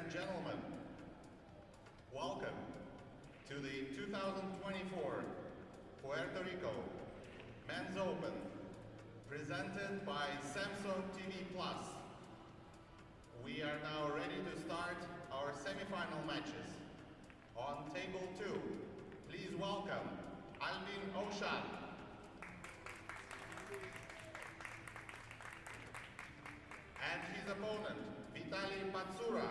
and gentlemen, welcome to the 2024 Puerto Rico Men's Open, presented by Samsung TV Plus. We are now ready to start our semi-final matches. On table 2, please welcome Yalin OUSCHAN. And his opponent, PATSURA.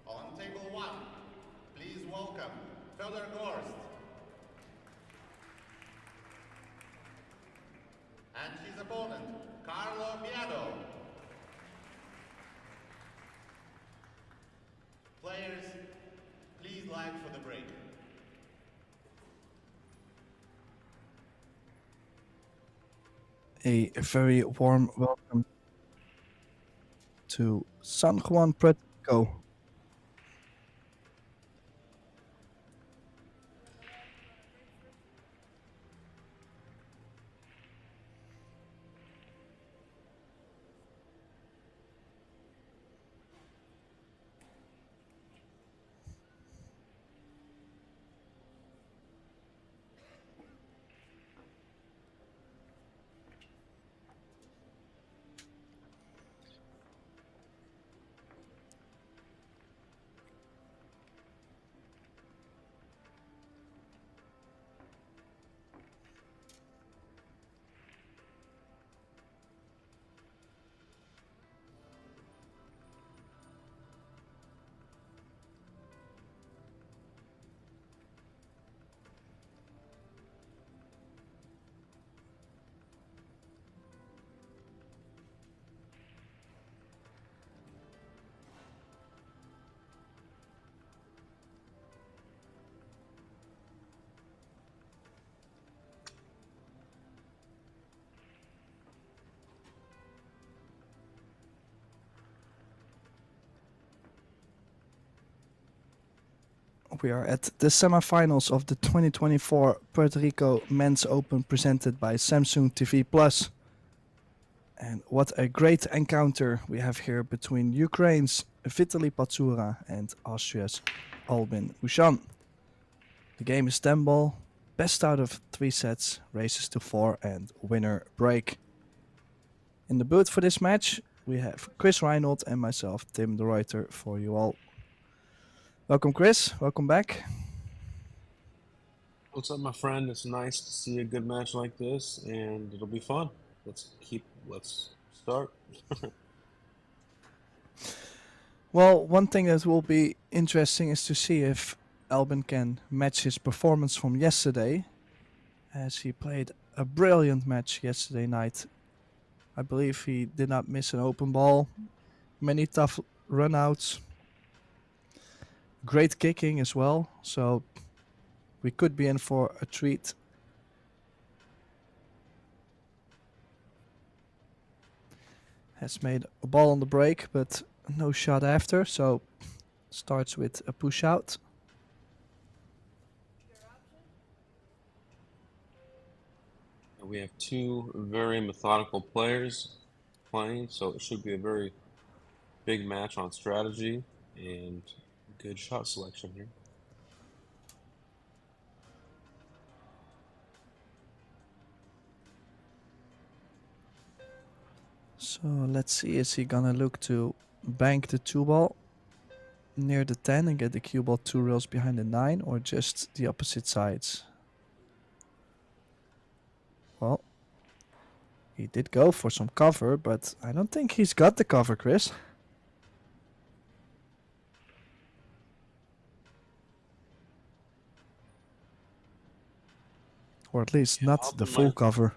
On table 1, please welcome Predator Arcos II. And his opponent, Carlo. Players, please line for the break. A very warm welcome to San Juan, Puerto Rico. We are at the semifinals of the 2024 Puerto Rico Men's Open presented by Samsung TV Plus. And what a great encounter we have here between Ukraine's Vitaly PATSURA and Austria's OUSCHAN. The game is 10 ball, best out of 3 sets, races to 4 and winner break. In the booth for this match, we have Chris Reinold and myself, Tim de Ruyter, for you all. Welcome, Chris. Welcome back. What's up, my friend? It's nice to see a good match like this, and it'll be fun. Let's start. Well, one thing that will be interesting is to see if Albin can match his performance from yesterday, as he played a brilliant match yesterday night. I believe he did not miss an open ball, many tough runouts, great kicking as well, so we could be in for a treat. Has made a ball on the break, but no shot after, so starts with a push out. We have 2 very methodical players playing, so it should be a very big match on strategy and good shot selection here. So let's see, is he gonna look to bank the 2 ball near the 10 and get the cue ball 2 rails behind the 9, or just the opposite sides? Well, he did go for some cover, but I don't think he's got the cover, Chris. Or at least not the full cover.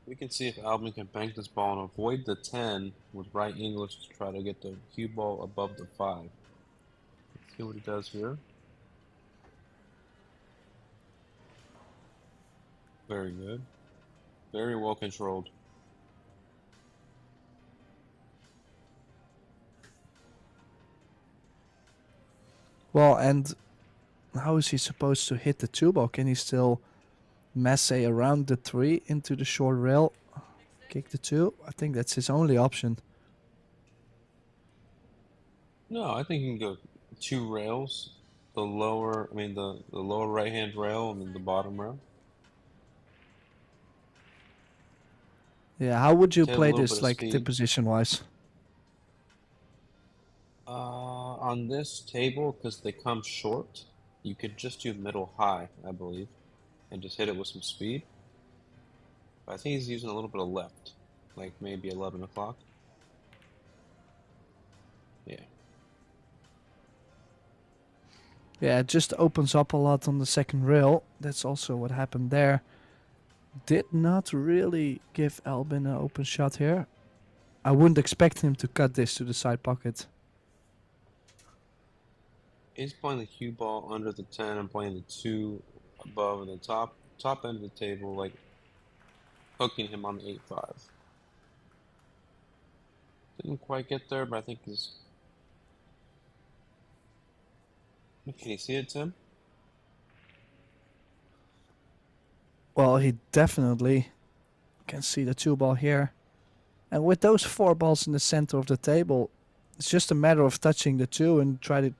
We can see if Albin can bank this ball and avoid the 10 with right English to try to get the cue ball above the 5. Let's see what he does here. Very good. Very well controlled. Well, and how is he supposed to hit the 2 ball? Can he still masse around the 3 into the short rail? Kick the 2. I think that's his only option. No, I think you can go 2 rails. The lower, I mean the lower right hand rail and then the bottom rail. Yeah, how would you Save a play little bit this, of like, speed. position wise? On this table, because they come short, you could just do middle high, I believe, and just hit it with some speed. But I think he's using a little bit of left, like maybe 11 o'clock. Yeah. Yeah, it just opens up a lot on the second rail. That's also what happened there. Did not really give Albin an open shot here. I wouldn't expect him to cut this to the side pocket. He's playing the cue ball under the 10 and playing the 2 above the top end of the table, like hooking him on the 8-5. Didn't quite get there, but I think he's... Can you see it, Tim? Well, he definitely can see the 2 ball here. And with those 4 balls in the center of the table, it's just a matter of touching the 2 and try to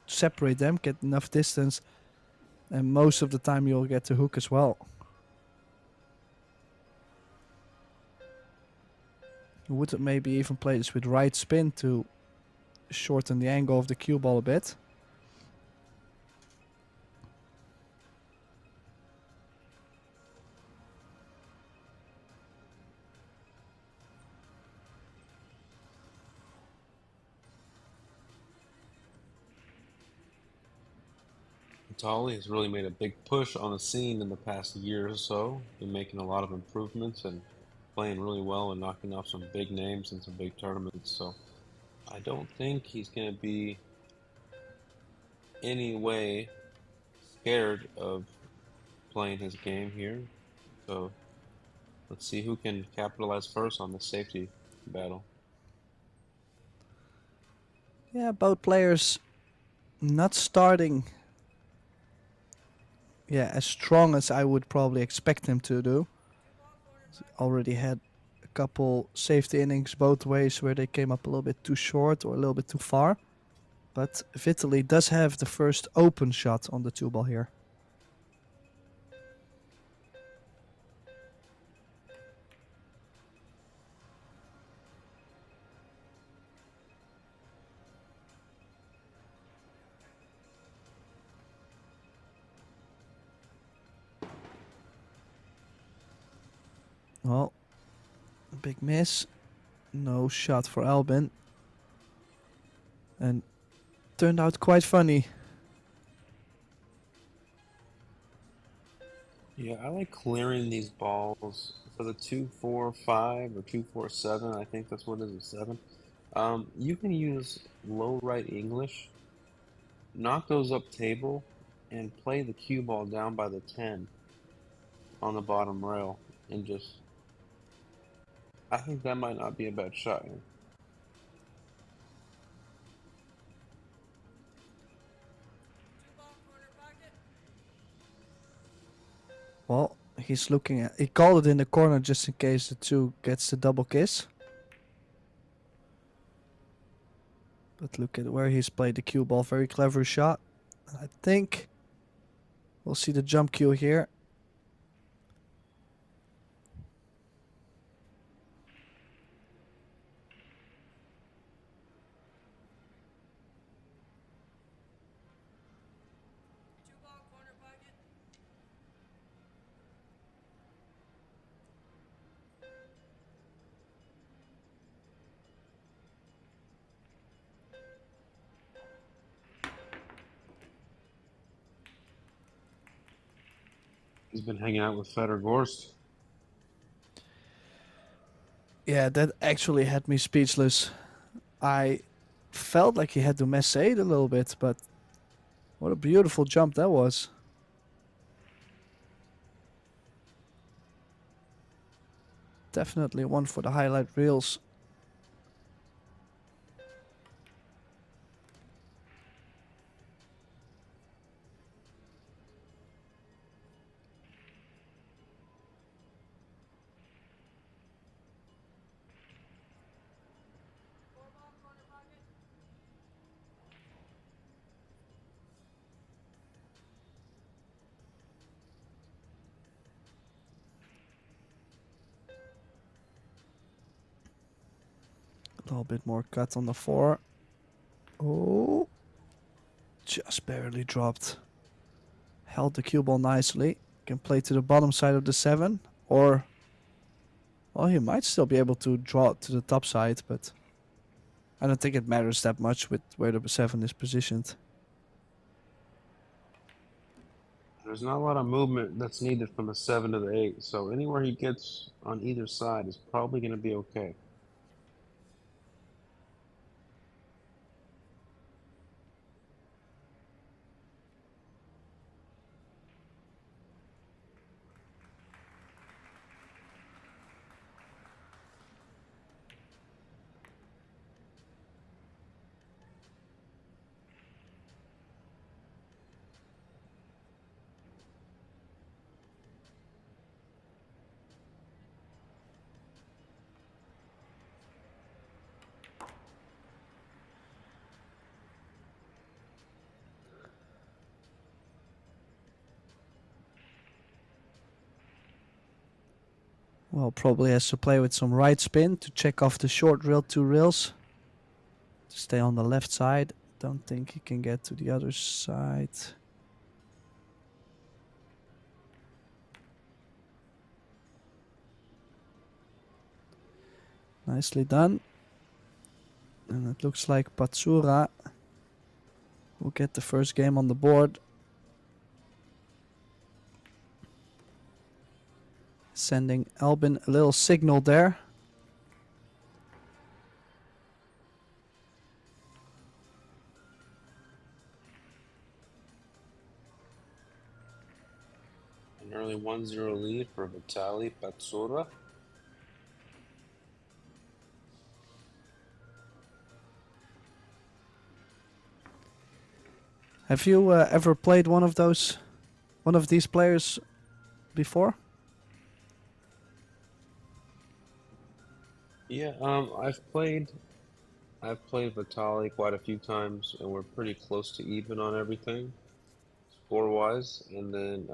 separate them, get enough distance, and most of the time you'll get the hook as well. You would maybe even play this with right spin to shorten the angle of the cue ball a bit. Tolly has really made a big push on the scene in the past year or so. Been making a lot of improvements and playing really well and knocking off some big names in some big tournaments. So I don't think he's going to be any way scared of playing his game here. So let's see who can capitalize first on the safety battle. Yeah, both players not starting as strong as I would probably expect him to do. Already had a couple safety innings both ways where they came up a little bit too short or a little bit too far. But Vitaly does have the first open shot on the 2 ball here. Well, a big miss. No shot for Albin. And turned out quite funny. Yeah, I like clearing these balls for the 2-4-5 or 2-4-7. I think that's what it is, 7. You can use low right English, knock those up table, and play the cue ball down by the 10 on the bottom rail, and just... I think that might not be a bad shot here. Well, he's looking at... He called it in the corner just in case the 2 gets the double kiss. But look at where he's played the cue ball. Very clever shot. I think we'll see the jump cue here. He's been hanging out with Fedor Gorst. Yeah, that actually had me speechless. I felt like he had to mess 8 a little bit, but what a beautiful jump that was. Definitely one for the highlight reels. little bit more cut on the 4. Oh, just barely dropped. Held the cue ball nicely. Can play to the bottom side of the 7, or well, he might still be able to draw it to the top side, but I don't think it matters that much with where the 7 is positioned. There's not a lot of movement that's needed from the 7 to the 8, so anywhere he gets on either side is probably going to be okay. Well, probably has to play with some right spin to check off the short rail 2 rails. To stay on the left side. Don't think he can get to the other side. Nicely done. And it looks like PATSURA will get the first game on the board. Sending Albin a little signal there. An early 1-0 lead for Vitaly PATSURA. Have you ever played one of these players before? Yeah, I've played Vitaly quite a few times, and we're pretty close to even on everything, score-wise. And then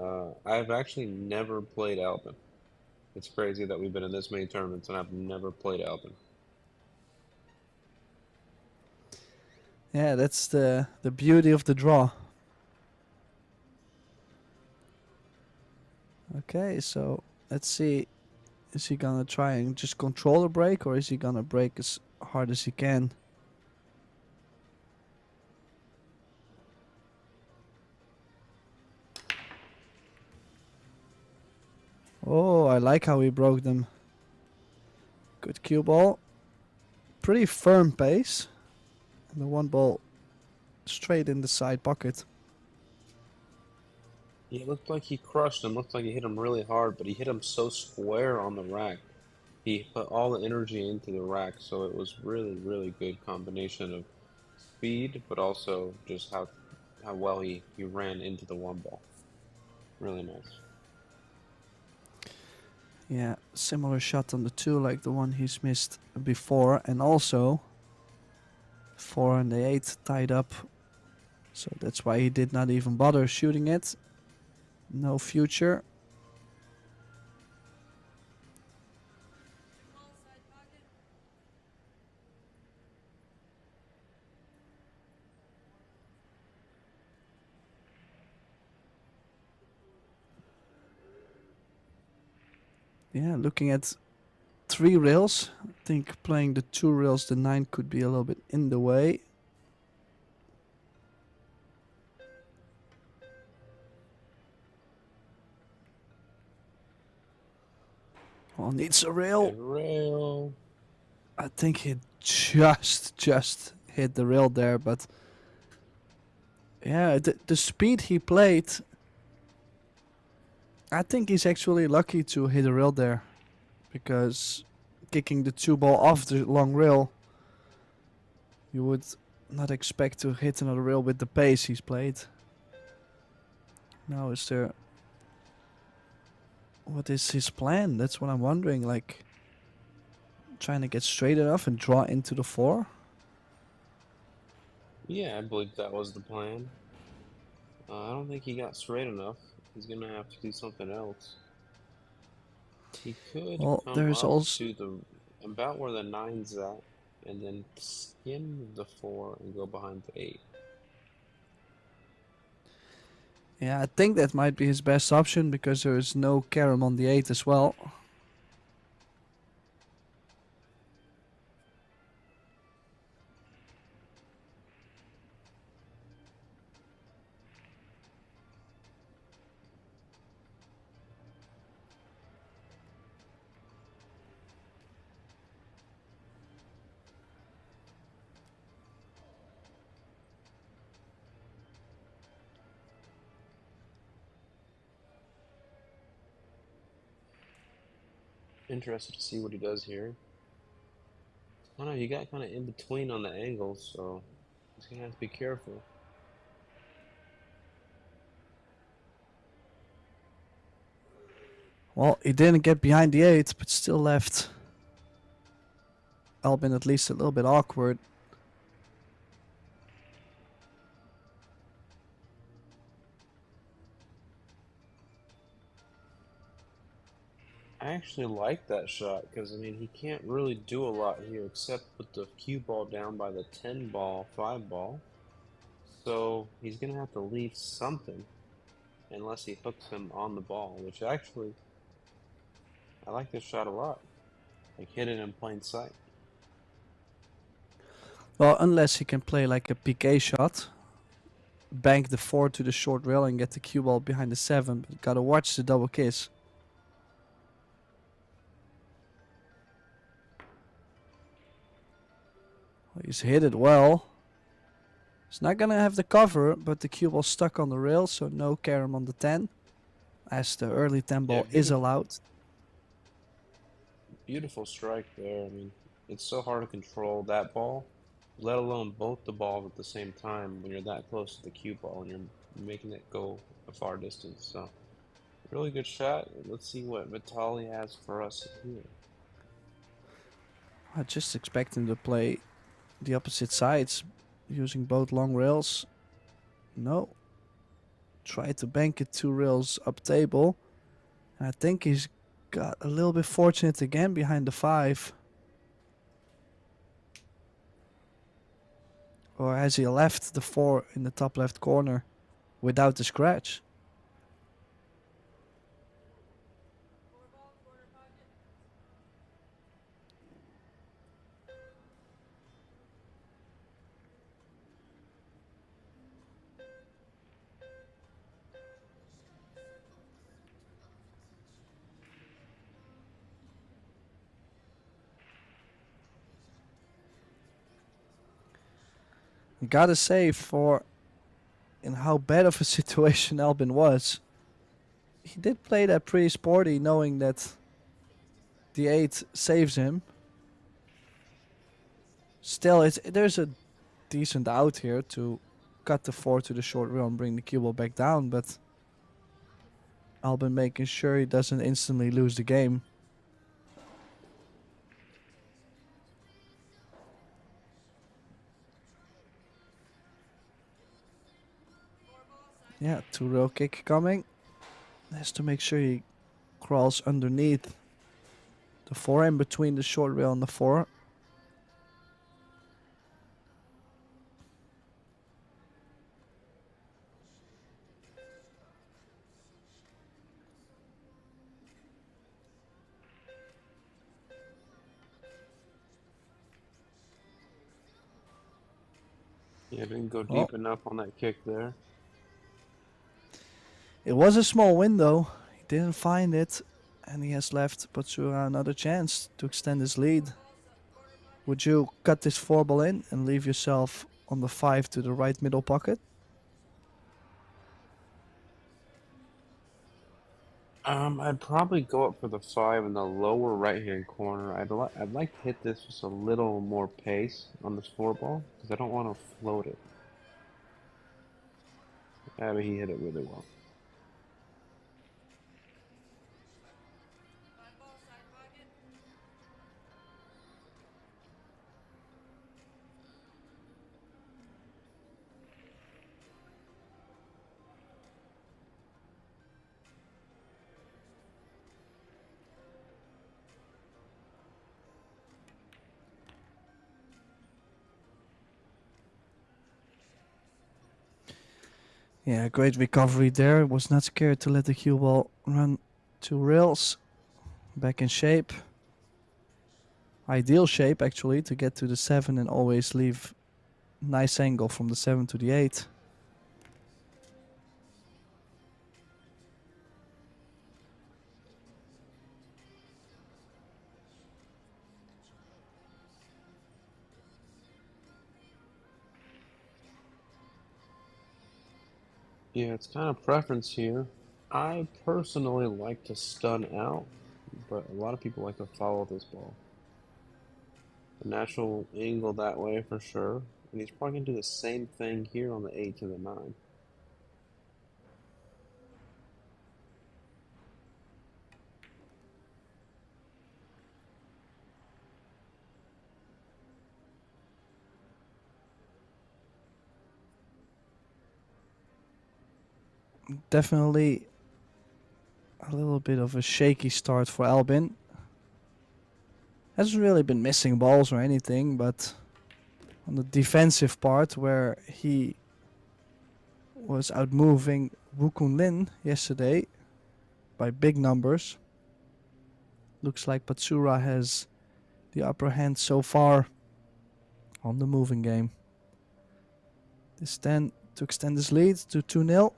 I've actually never played Albin. It's crazy that we've been in this many tournaments, and I've never played Albin. Yeah, that's the beauty of the draw. Okay, so let's see. Is he gonna try and just control the break, or is he gonna break as hard as he can? Oh, I like how he broke them. Good cue ball. Pretty firm pace. And the 1 ball straight in the side pocket. Yeah, it looked like he crushed him. Looked like he hit him really hard, but he hit him so square on the rack. He put all the energy into the rack, so it was really, really good combination of speed, but also just how well he ran into the 1 ball. Really nice. Yeah, similar shot on the 2 like the one he's missed before, and also 4 and the 8 tied up, so that's why he did not even bother shooting it. No future. Yeah, looking at 3 rails. I think playing the 2 rails, the 9 could be a little bit in the way. Well, needs a rail. Good rail. I think he just hit the rail there, but yeah, the speed he played, I think he's actually lucky to hit a rail there, because kicking the 2 ball off the long rail, you would not expect to hit another rail with the pace he's played. Now is there... What is his plan? That's what I'm wondering. Like, trying to get straight enough and draw into the 4? Yeah, I believe that was the plan. I don't think he got straight enough. He's gonna have to do something else. He could Well, come there's up also... to the about where the 9's at. and then skim the 4 and go behind the 8. Yeah, I think that might be his best option because there is no carom on the 8 as well. Interested to see what he does here. I don't know, he got kind of in between on the angles, so he's gonna have to be careful. Well, he didn't get behind the 8, but still left Albin at least a little bit awkward. I actually like that shot because I mean he can't really do a lot here except put the cue ball down by the 10 ball, 5 ball. So he's gonna have to leave something unless he hooks him on the ball, which actually I like this shot a lot. Like hit it in plain sight. Well, unless he can play like a PK shot, bank the 4 to the short rail and get the cue ball behind the 7, but gotta watch the double kiss. Well, he's hit it well. He's not gonna have the cover, but the cue ball stuck on the rail, so no carom on the 10, as the early 10 ball is allowed. Beautiful strike there. I mean, it's so hard to control that ball, let alone both the balls at the same time when you're that close to the cue ball and you're making it go a far distance. So, really good shot. Let's see what Vitali has for us here. I just expect him to play the opposite sides, using both long rails. No. Try to bank it 2 rails up table. And I think he's got a little bit fortunate again behind the 5. Or has he left the 4 in the top left corner without the scratch? Gotta say, for in how bad of a situation Albin was, he did play that pretty sporty, knowing that the 8 saves him. Still, there's a decent out here to cut the 4 to the short rail and bring the cue ball back down, but Albin making sure he doesn't instantly lose the game. Yeah, 2 rail kick coming. Has to make sure he crawls underneath the 4 in between the short rail and the 4. Yeah, didn't go deep enough on that kick there. It was a small window. He didn't find it, and he has left PATSURA another chance to extend his lead. Would you cut this 4 ball in and leave yourself on the 5 to the right middle pocket? I'd probably go up for the 5 in the lower right-hand corner. I'd like to hit this just a little more pace on this 4 ball because I don't want to float it. Yeah, but he hit it really well. Yeah, great recovery there. Was not scared to let the cue ball run 2 rails. Back in shape. Ideal shape actually to get to the 7 and always leave nice angle from the 7 to the 8. Yeah, it's kind of preference here. I personally like to stun out, but a lot of people like to follow this ball. The natural angle that way for sure, and he's probably going to do the same thing here on the 8 to the 9. Definitely a little bit of a shaky start for Albin. Hasn't really been missing balls or anything, but on the defensive part where he was outmoving Wukun Lin yesterday by big numbers. Looks like PATSURA has the upper hand so far on the moving game. This then to extend his lead to 2-0.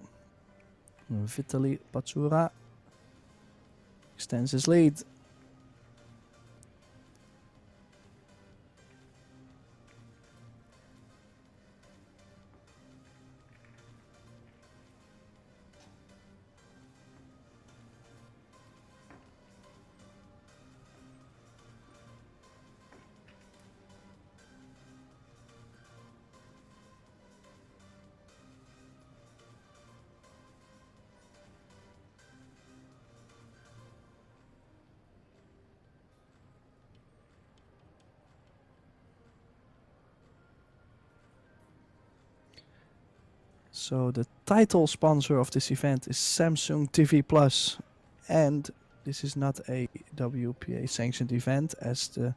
Vitaly PATSURA extends his lead. So the title sponsor of this event is Samsung TV Plus, and this is not a WPA sanctioned event as the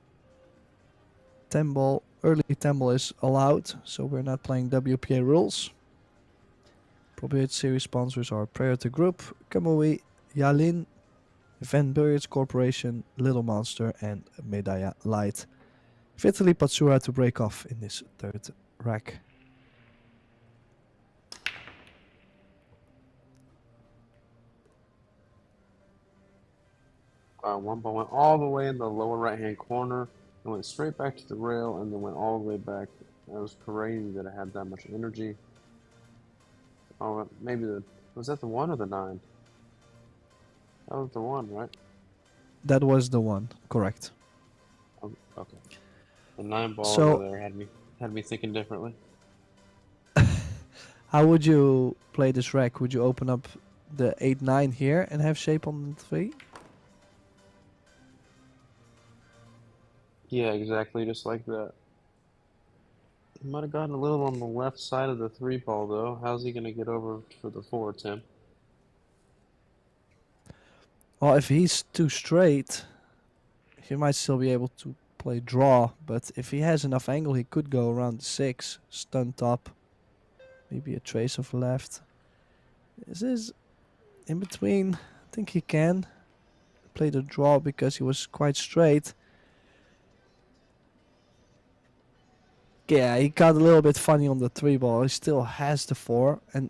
10 ball, early 10 ball is allowed, so we're not playing WPA rules. Appropriate series sponsors are Predator Group, Kamui, Yalin, VenBilliards Corporation, Little Monster, and Medalla Light. Vitaly PATSURA to break off in this third rack. One ball went all the way in the lower right-hand corner and went straight back to the rail and then went all the way back. That was crazy that it had that much energy. Oh, maybe was that the 1 or the 9? That was the 1, right? That was the one, correct. Oh, okay. The 9 ball So- over there had me thinking differently. How would you play this rack? Would you open up the 8-9 here and have shape on the 3? Yeah, exactly, just like that. He might have gotten a little on the left side of the 3 ball though. How's he gonna get over for the 4, Tim? Well, if he's too straight, he might still be able to play draw, but if he has enough angle, he could go around the 6, stun top, maybe a trace of left. This is in between. I think he can play the draw because he was quite straight. Yeah, he got a little bit funny on the 3 ball. He still has the 4, and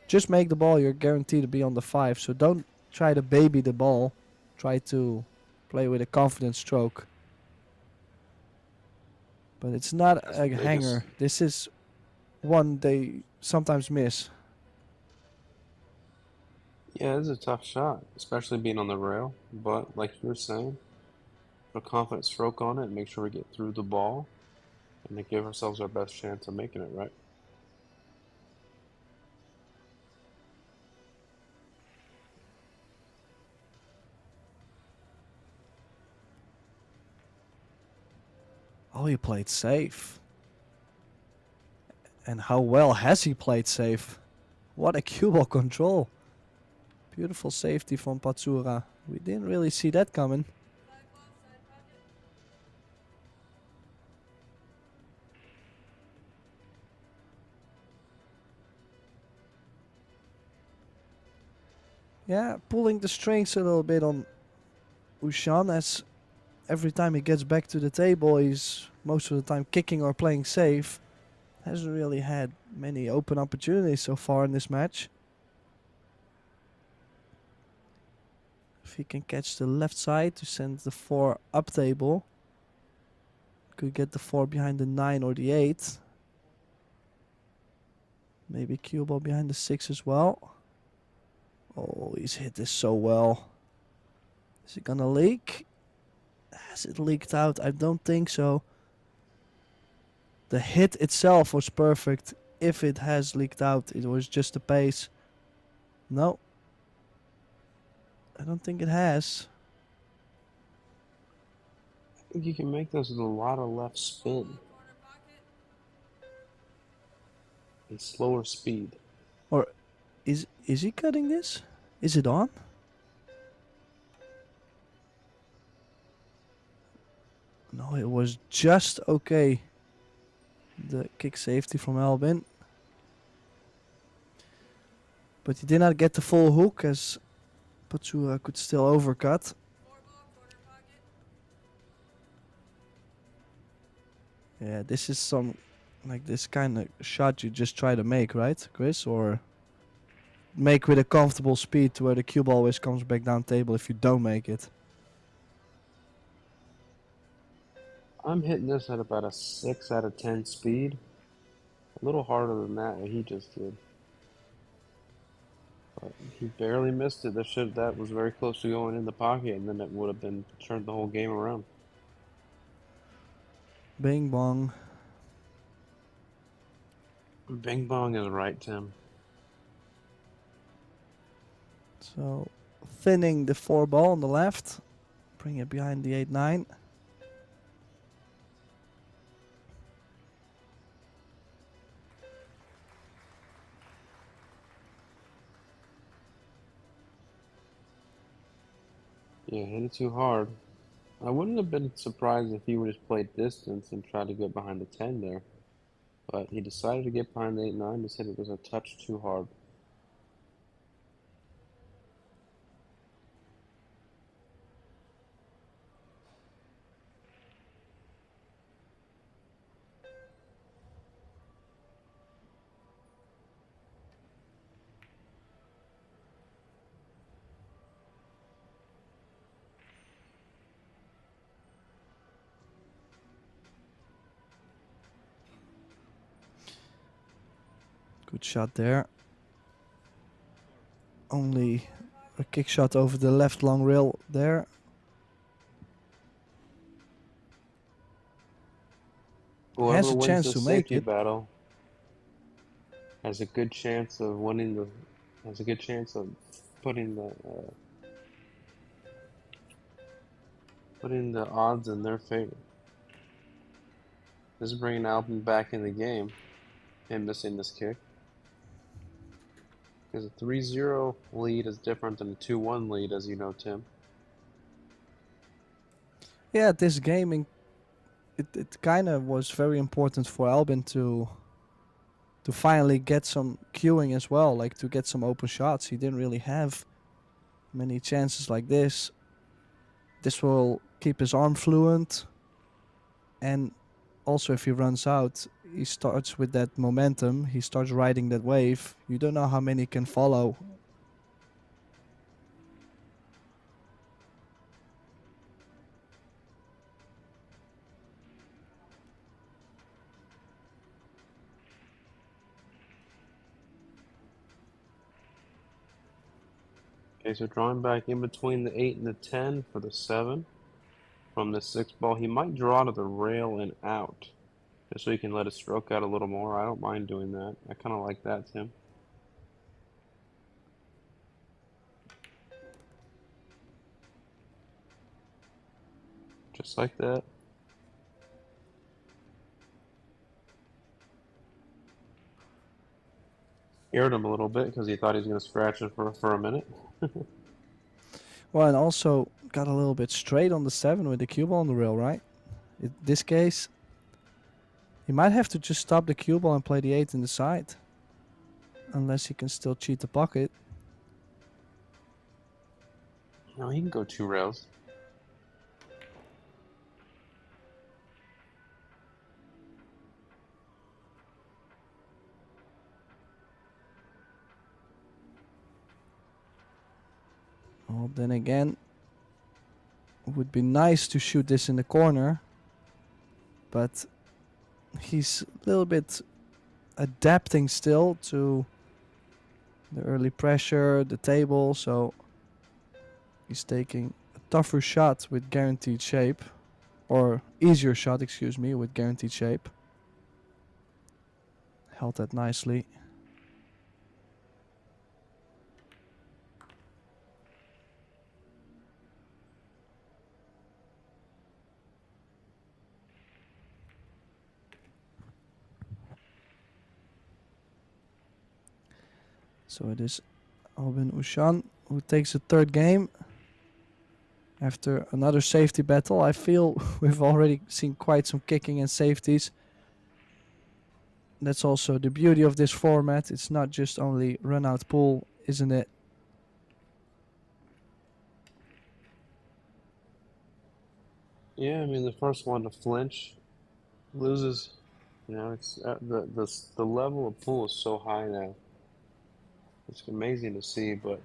just make the ball. You're guaranteed to be on the 5, so don't try to baby the ball. Try to play with a confident stroke. But it's not a hanger. This is one they sometimes miss. Yeah, this is a tough shot, especially being on the rail. But like you were saying, put a confident stroke on it and make sure we get through the ball and then give ourselves our best chance of making it, right? Oh, he played safe. And how well has he played safe? What a cue ball control. Beautiful safety from PATSURA. We didn't really see that coming. Yeah, pulling the strings a little bit on OUSCHAN, as every time he gets back to the table, he's most of the time kicking or playing safe. Hasn't really had many open opportunities so far in this match. If he can catch the left side to send the 4 up table, could get the 4 behind the 9 or the 8. Maybe cue ball behind the 6 as well. Oh, he's hit this so well. Is it gonna leak? Has it leaked out? I don't think so. The hit itself was perfect. If it has leaked out, it was just the pace. No. I don't think it has. I think you can make this with a lot of left spin and slower speed. Or is he cutting this? Is it on? No, it was just okay. The kick safety from Albin. But he did not get the full hook, as PATSURA could still overcut. Yeah, this is some, like this kind of shot you just try to make, right, Chris? Or make with a comfortable speed to where the cue ball always comes back down table if you don't make it. I'm hitting this at about a 6 out of 10 speed. A little harder than that what he just did. But he barely missed it. That was very close to going in the pocket, and then it would have been turned the whole game around. Bing bong. Bing bong is right, Tim. So thinning the 4 ball on the left. Bring it behind the 8-9. Yeah, hit it too hard. I wouldn't have been surprised if he would have played distance and tried to get behind the 10 there. But he decided to get behind the 8-9. Just hit it was a touch too hard. Good shot there. Only a kick shot over the left long rail there. Whoever Has a wins chance the to make safety it. battle has a good chance of winning the. Has a good chance of putting the odds in their favor. This is bringing Albin back in the game and missing this kick. Because a 3-0 lead is different than a 2-1 lead, as you know, Tim. Yeah, this gaming, it kind of was very important for Albin to finally get some queuing as well, like to get some open shots. He didn't really have many chances like this. This will keep his arm fluent, and also if he runs out, he starts with that momentum. He starts riding that wave. You don't know how many can follow. Okay, so drawing back in between the 8 and the 10 for the 7 from the 6 ball. He might draw to the rail and out, just so he can let it stroke out a little more. I don't mind doing that. I kind of like that, Tim. Just like that. Scared him a little bit because he thought he was going to scratch it for a minute. Well, and also got a little bit straight on the 7 with the cue ball on the rail, right? In this case, he might have to just stop the cue ball and play the 8 in the side. Unless he can still cheat the pocket. No, he can go 2 rails. Well, then again, it would be nice to shoot this in the corner, but he's a little bit adapting still to the early pressure, the table, so he's taking a tougher shot with guaranteed shape, or easier shot, excuse me, with guaranteed shape. Held that nicely. So it is Albin Ushan who takes the third game. After another safety battle, I feel we've already seen quite some kicking and safeties. That's also the beauty of this format. It's not just only run out pool, isn't it? Yeah, I mean the first one to flinch loses. You know, it's the level of pool is so high now. It's amazing to see, but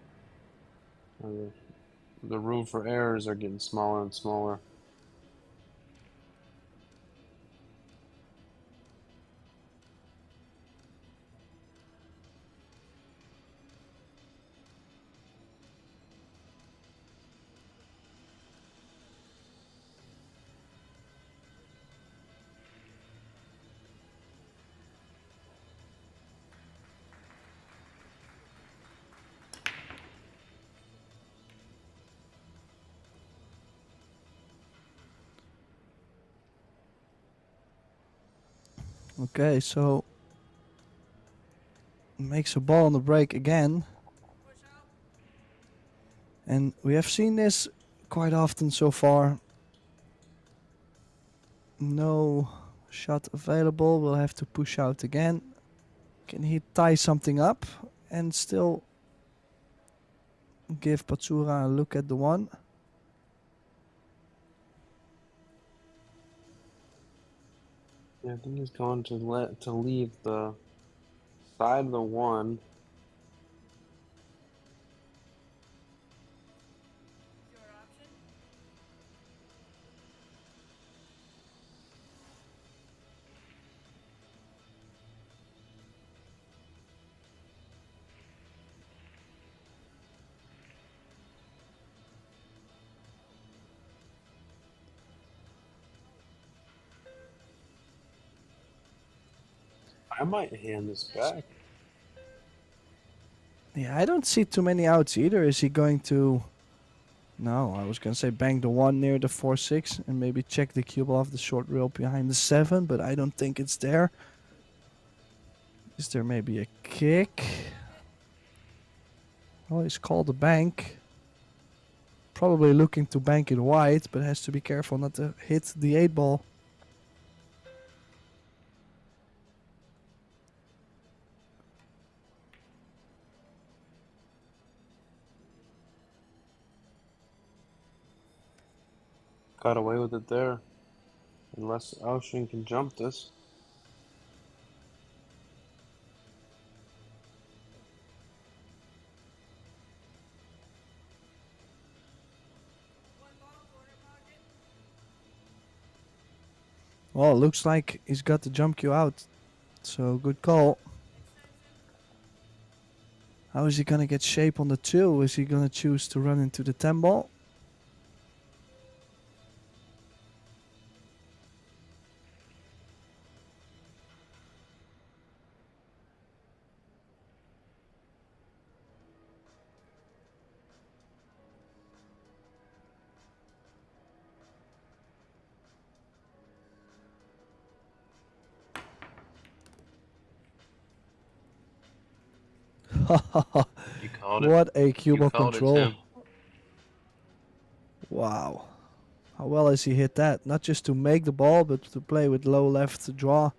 the room for errors are getting smaller and smaller. Okay, so makes a ball on the break again. And we have seen this quite often so far. No shot available. We'll have to push out again. Can he tie something up and still give PATSURA a look at the one? Yeah, I think he's going to leave the side of the one. I might hand this back. Yeah, I don't see too many outs either. Is he going to... No, I was going to say bang the one near the 4-6 and maybe check the cue ball off the short rail behind the 7, but I don't think it's there. Is there maybe a kick? Oh, he's called a bank. Probably looking to bank it wide, but has to be careful not to hit the 8 ball. Got away with it there. Unless OUSCHAN can jump this. Well, looks like he's got the jump cue out. So good call. How is he going to get shape on the 2? Is he going to choose to run into the 10 ball? You called it. What a cue You ball called it, control. Tim. Wow. How well has he hit that? Not just to make the ball, but to play with low left to draw.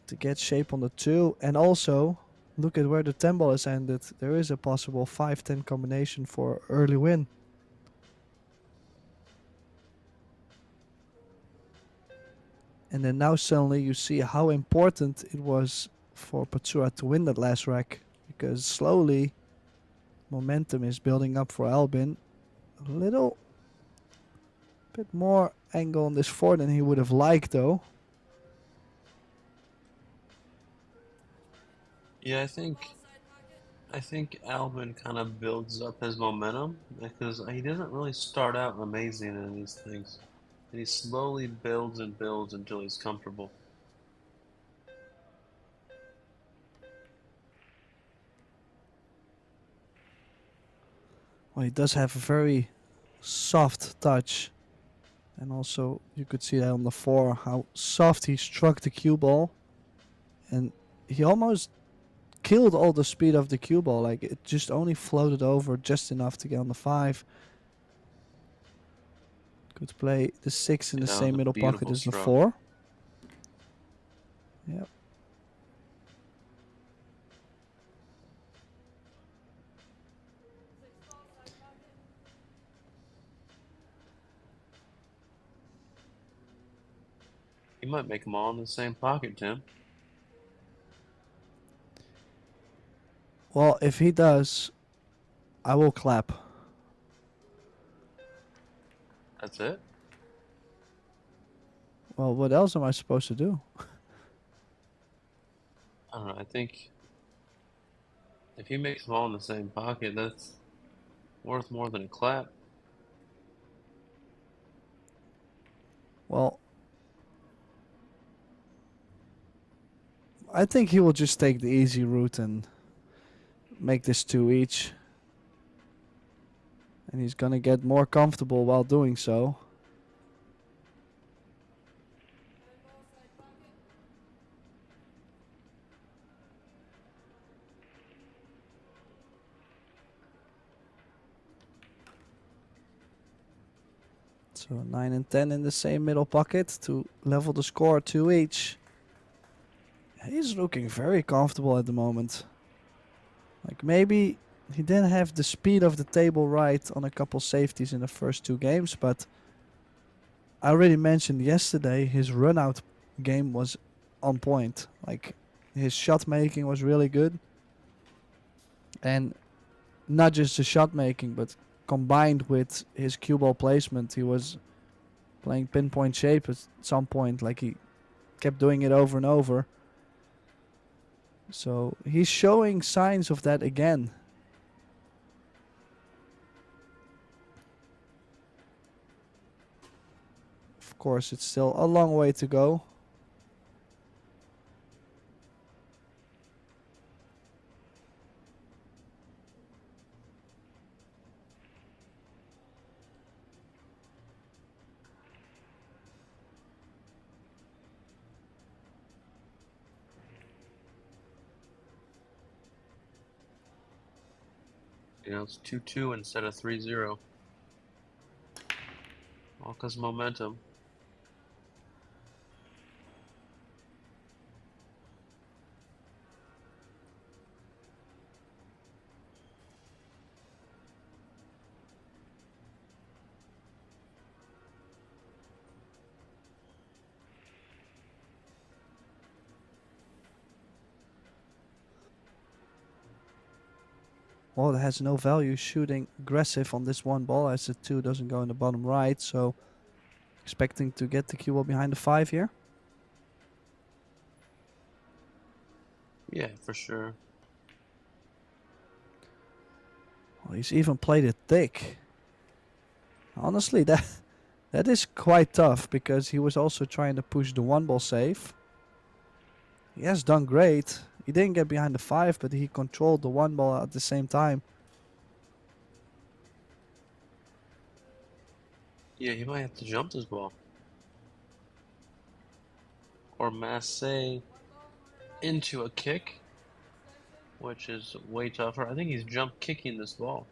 To get shape on the 2. And also look at where the 10 ball is ended. There is a possible 5-10 combination for early win. And then now suddenly you see how important it was for PATSURA to win that last rack, because slowly momentum is building up for Albin. A little bit more angle on this 4 than he would have liked though. Yeah, I think Albin kind of builds up his momentum because he doesn't really start out amazing in these things. And he slowly builds and builds until he's comfortable. Well, he does have a very soft touch. And also you could see that on the 4 how soft he struck the cue ball. And he almost killed all the speed of the cue ball. Like, it just only floated over just enough to get on the 5. Could play the 6 in the That was same a middle pocket beautiful as the stroke. 4. Yep. You might make them all in the same pocket, Tim. Well, if he does, I will clap. That's it? Well, what else am I supposed to do? I don't know. I think if he makes them all in the same pocket, that's worth more than a clap. Well, I think he will just take the easy route and make this 2 each. And he's gonna get more comfortable while doing so. So 9 and 10 in the same middle pocket to level the score 2 each. He's looking very comfortable at the moment. Like, maybe he didn't have the speed of the table right on a couple safeties in the first 2 games, but I already mentioned yesterday his run out game was on point. Like, his shot making was really good. And not just the shot making, but combined with his cue ball placement, he was playing pinpoint shape at some point. Like, he kept doing it over and over. So he's showing signs of that again. Of course, it's still a long way to go. You know, it's 2-2 instead of 3-0. All because of momentum. Well, it has no value shooting aggressive on this one ball as the 2 doesn't go in the bottom right. So expecting to get the cue ball behind the 5 here. Yeah, for sure. Well, he's even played it thick. Honestly, that is quite tough because he was also trying to push the 1 ball safe. He has done great. He didn't get behind the 5, but he controlled the 1 ball at the same time. Yeah, he might have to jump this ball. Or masse into a kick, which is way tougher. I think he's jump kicking this ball.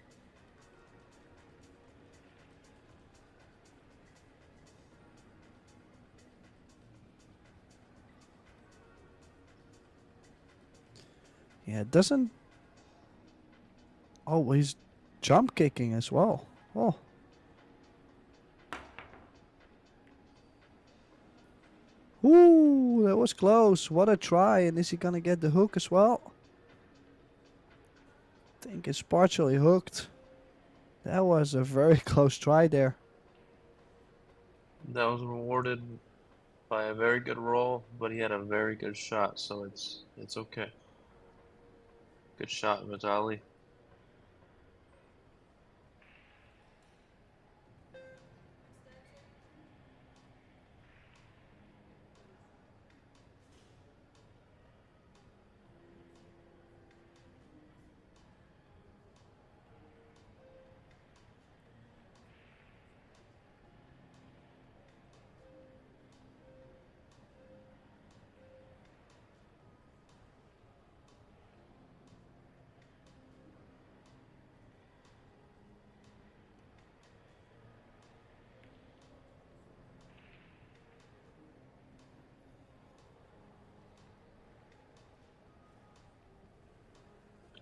Yeah, it doesn't... Oh, he's jump kicking as well. Oh. Ooh, that was close. What a try. And is he gonna get the hook as well? I think it's partially hooked. That was a very close try there. That was rewarded by a very good roll, but he had a very good shot, so it's okay. Good shot, Medalla.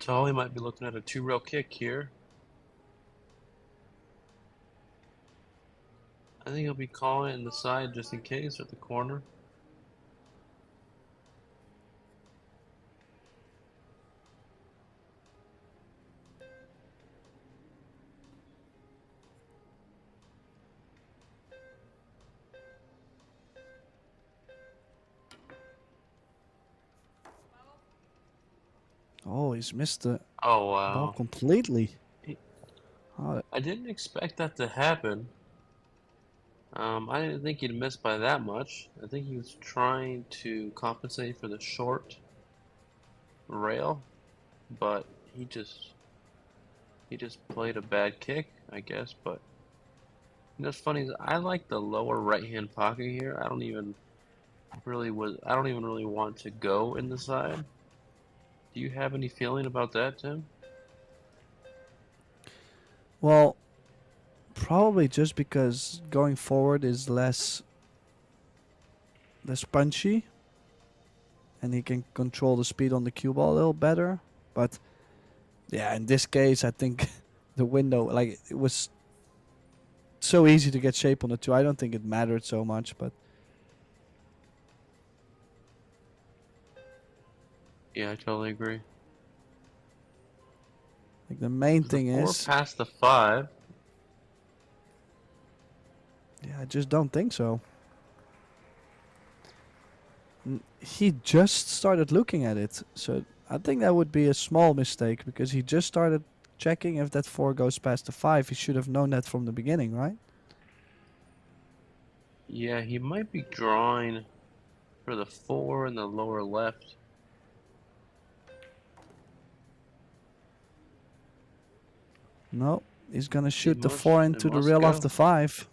Medalla might be looking at a 2-rail kick here. I think he'll be calling it in the side just in case at the corner. Oh, he's missed the Oh ball wow. completely. Oh, I didn't expect that to happen. I didn't think he'd miss by that much. I think he was trying to compensate for the short rail, but he just played a bad kick, I guess. But you know, what's funny is I like the lower right hand pocket here. I don't even really want to go in the side. Do you have any feeling about that, Tim? well, probably just because going forward is less punchy, and he can control the speed on the cue ball a little better. But yeah, in this case, I think the window, like, it was so easy to get shape on the two. I don't think it mattered so much, but Yeah, I totally agree. like the main The thing 4 is, past the 5. yeah, I just don't think so. He just started looking at it, so I think that would be a small mistake because he just started checking if that 4 goes past the 5. He should have known that from the beginning, right? Yeah, he might be drawing for the 4 in the lower left. No, he's gonna It shoot the must 4 it into the must rail of go. the 5.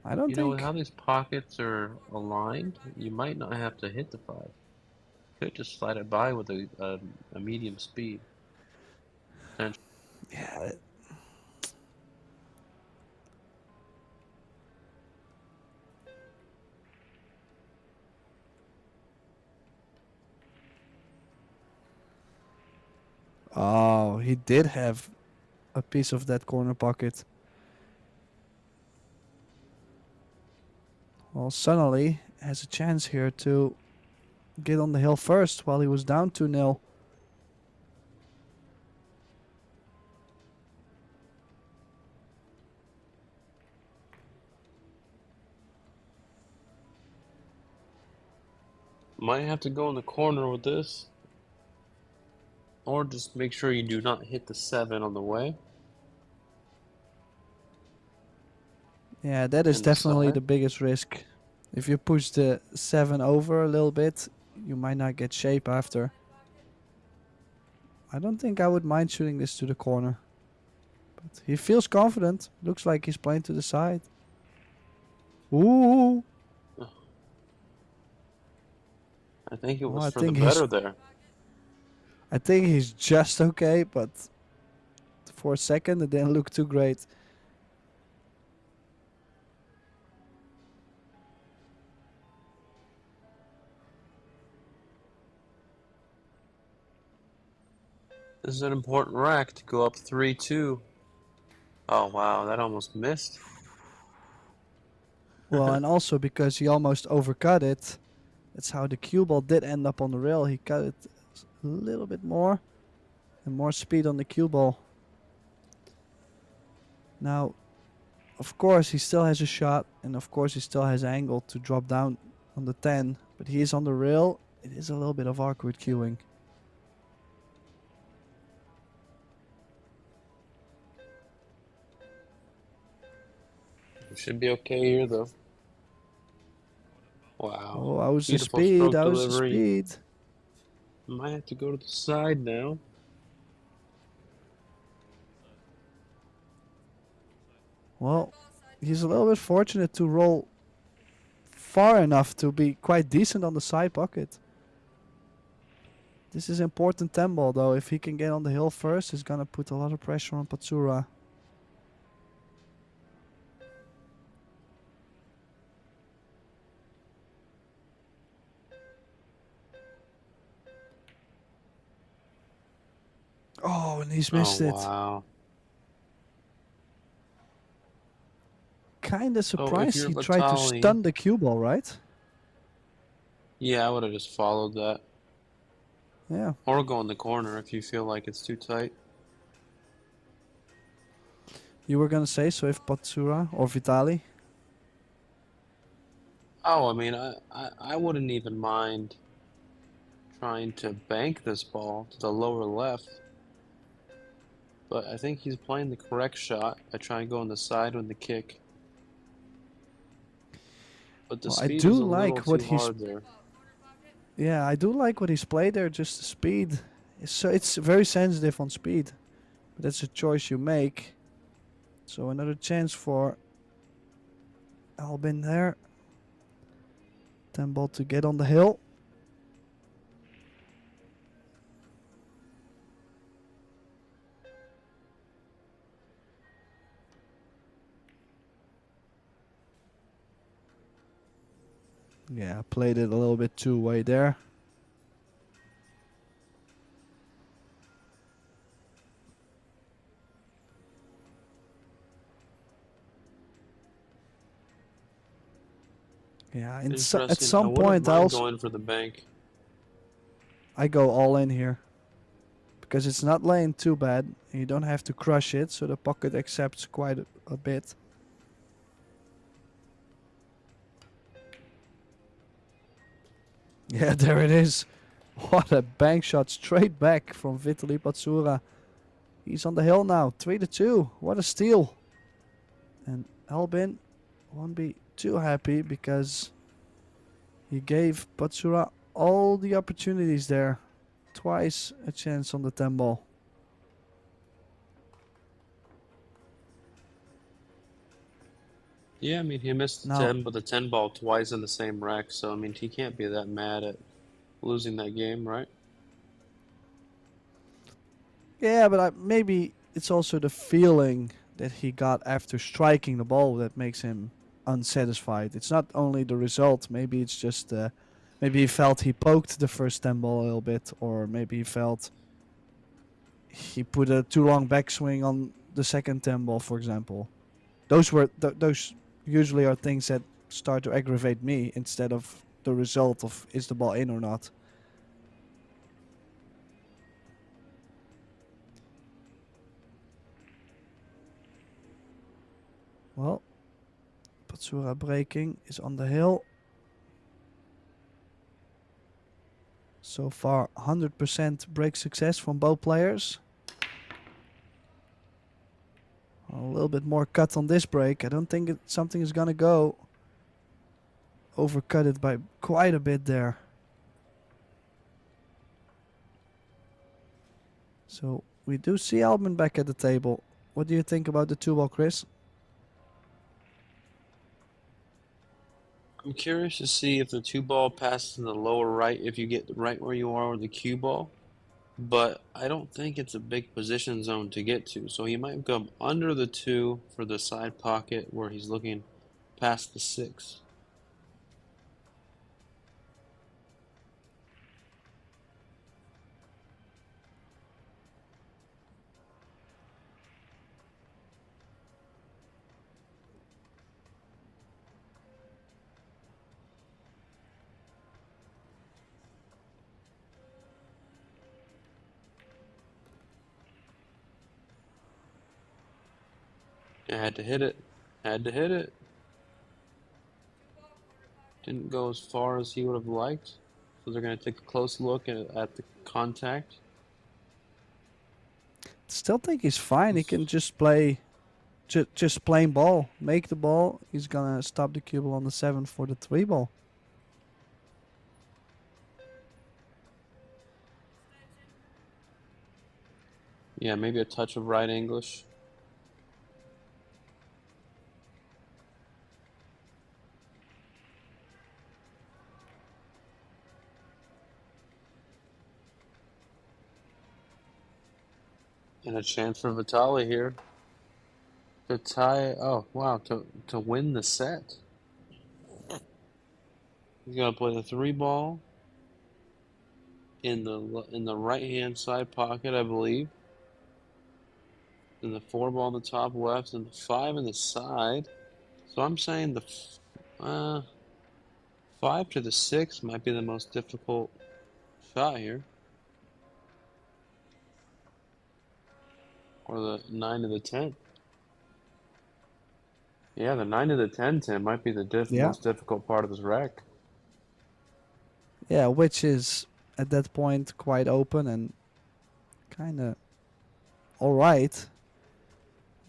I don't You know, with think. how these pockets are aligned, you might not have to hit the 5. Could just slide it by with a medium speed. Potentially. Yeah. Oh, he did have a piece of that corner pocket. Well, suddenly has a chance here to get on the hill first while he was down 2-0. Might have to go in the corner with this. Or just make sure you do not hit the 7 on the way. Yeah, that is In the definitely the side. biggest risk. If you push the 7 over a little bit, you might not get shape after. I don't think I would mind shooting this to the corner. But he feels confident. Looks like he's playing to the side. Ooh. I think it Oh, was for the better there. I think he's just okay, but for a second it didn't look too great. This is an important rack to go up 3-2. Oh wow, that almost missed. Well, and also because he almost overcut it. That's how the cue ball did end up on the rail. He cut it a little bit more. And more speed on the cue ball. Now, of course, he still has a shot. And of course, he still has angle to drop down on the 10. But he is on the rail. It is a little bit of awkward cueing. It should be okay here though. Wow. Oh, how's the Beautiful speed? stroke How's the delivery. speed? Might have to go to the side now. Well, he's a little bit fortunate to roll far enough to be quite decent on the side pocket. This is important 10 ball though. If he can get on the hill first, it's gonna put a lot of pressure on PATSURA. Oh, and he's missed it. Wow. Kinda surprised you're he tried to Vitali- stun the cue ball, right? Yeah, I would have just followed that. Yeah. Or go in the corner if you feel like it's too tight. You were gonna say so if PATSURA or Vitali? Oh, I mean, I wouldn't even mind trying to bank this ball to the lower left. But I think he's playing the correct shot. I try and go on the side with the kick. But the Well, I speed do is a like little what too he's- hard there. Yeah, I do like what he's played there, just the speed. It's very sensitive on speed. But that's a choice you make. So another chance for Albin there. 10 ball to get on the hill. Yeah, played it a little bit two-way there. Yeah, at Interesting. some I wouldn't point mind going for the bank. I go all in here. Because it's not laying too bad. And you don't have to crush it, so the pocket accepts quite a bit. Yeah, there it is. What a bank shot straight back from Vitaly PATSURA. He's on the hill now, 3-2. What a steal. And Albin won't be too happy because he gave PATSURA all the opportunities there. Twice a chance on the 10 ball. Yeah, I mean, he missed Now- 10, but the 10 ball twice in the same rack. So, I mean, he can't be that mad at losing that game, right? Yeah, but maybe it's also the feeling that he got after striking the ball that makes him unsatisfied. It's not only the result. Maybe it's just maybe he felt he poked the first 10 ball a little bit, or maybe he felt he put a too long backswing on the second 10 ball, for example. Those were those usually are things that start to aggravate me instead of the result of is the ball in or not. Well, PATSURA breaking is on the hill. So far, 100% break success from both players. A little bit more cut on this break. I don't think something is gonna go. Overcut it by quite a bit there. So we do see Albin back at the table. What do you think about the 2 ball, Chris? I'm curious to see if the 2 ball passes in the lower right, if you get right where you are with the cue ball. But I don't think it's a big position zone to get to. So he might come under the 2 for the side pocket where he's looking past the 6. I had to hit it. Had to hit it. Didn't go as far as he would have liked. So they're going to take a close look at the contact. Still think he's fine. He can just play, just plain ball. Make the ball. He's gonna stop the cue ball on the 7 for the 3 ball. Yeah, maybe a touch of right English. And a chance for Vitali here to tie. Oh wow! To win the set. He's gonna play the 3 ball in the right hand side pocket, I believe. And the 4 ball in the top left, and the 5 in the side. So I'm saying the 5 to the 6 might be the most difficult shot here. Or the 9 to the 10. Yeah, the 9 to the 10, Tim, might be the most difficult part of this rack. Yeah, which is at that point quite open and kind of alright.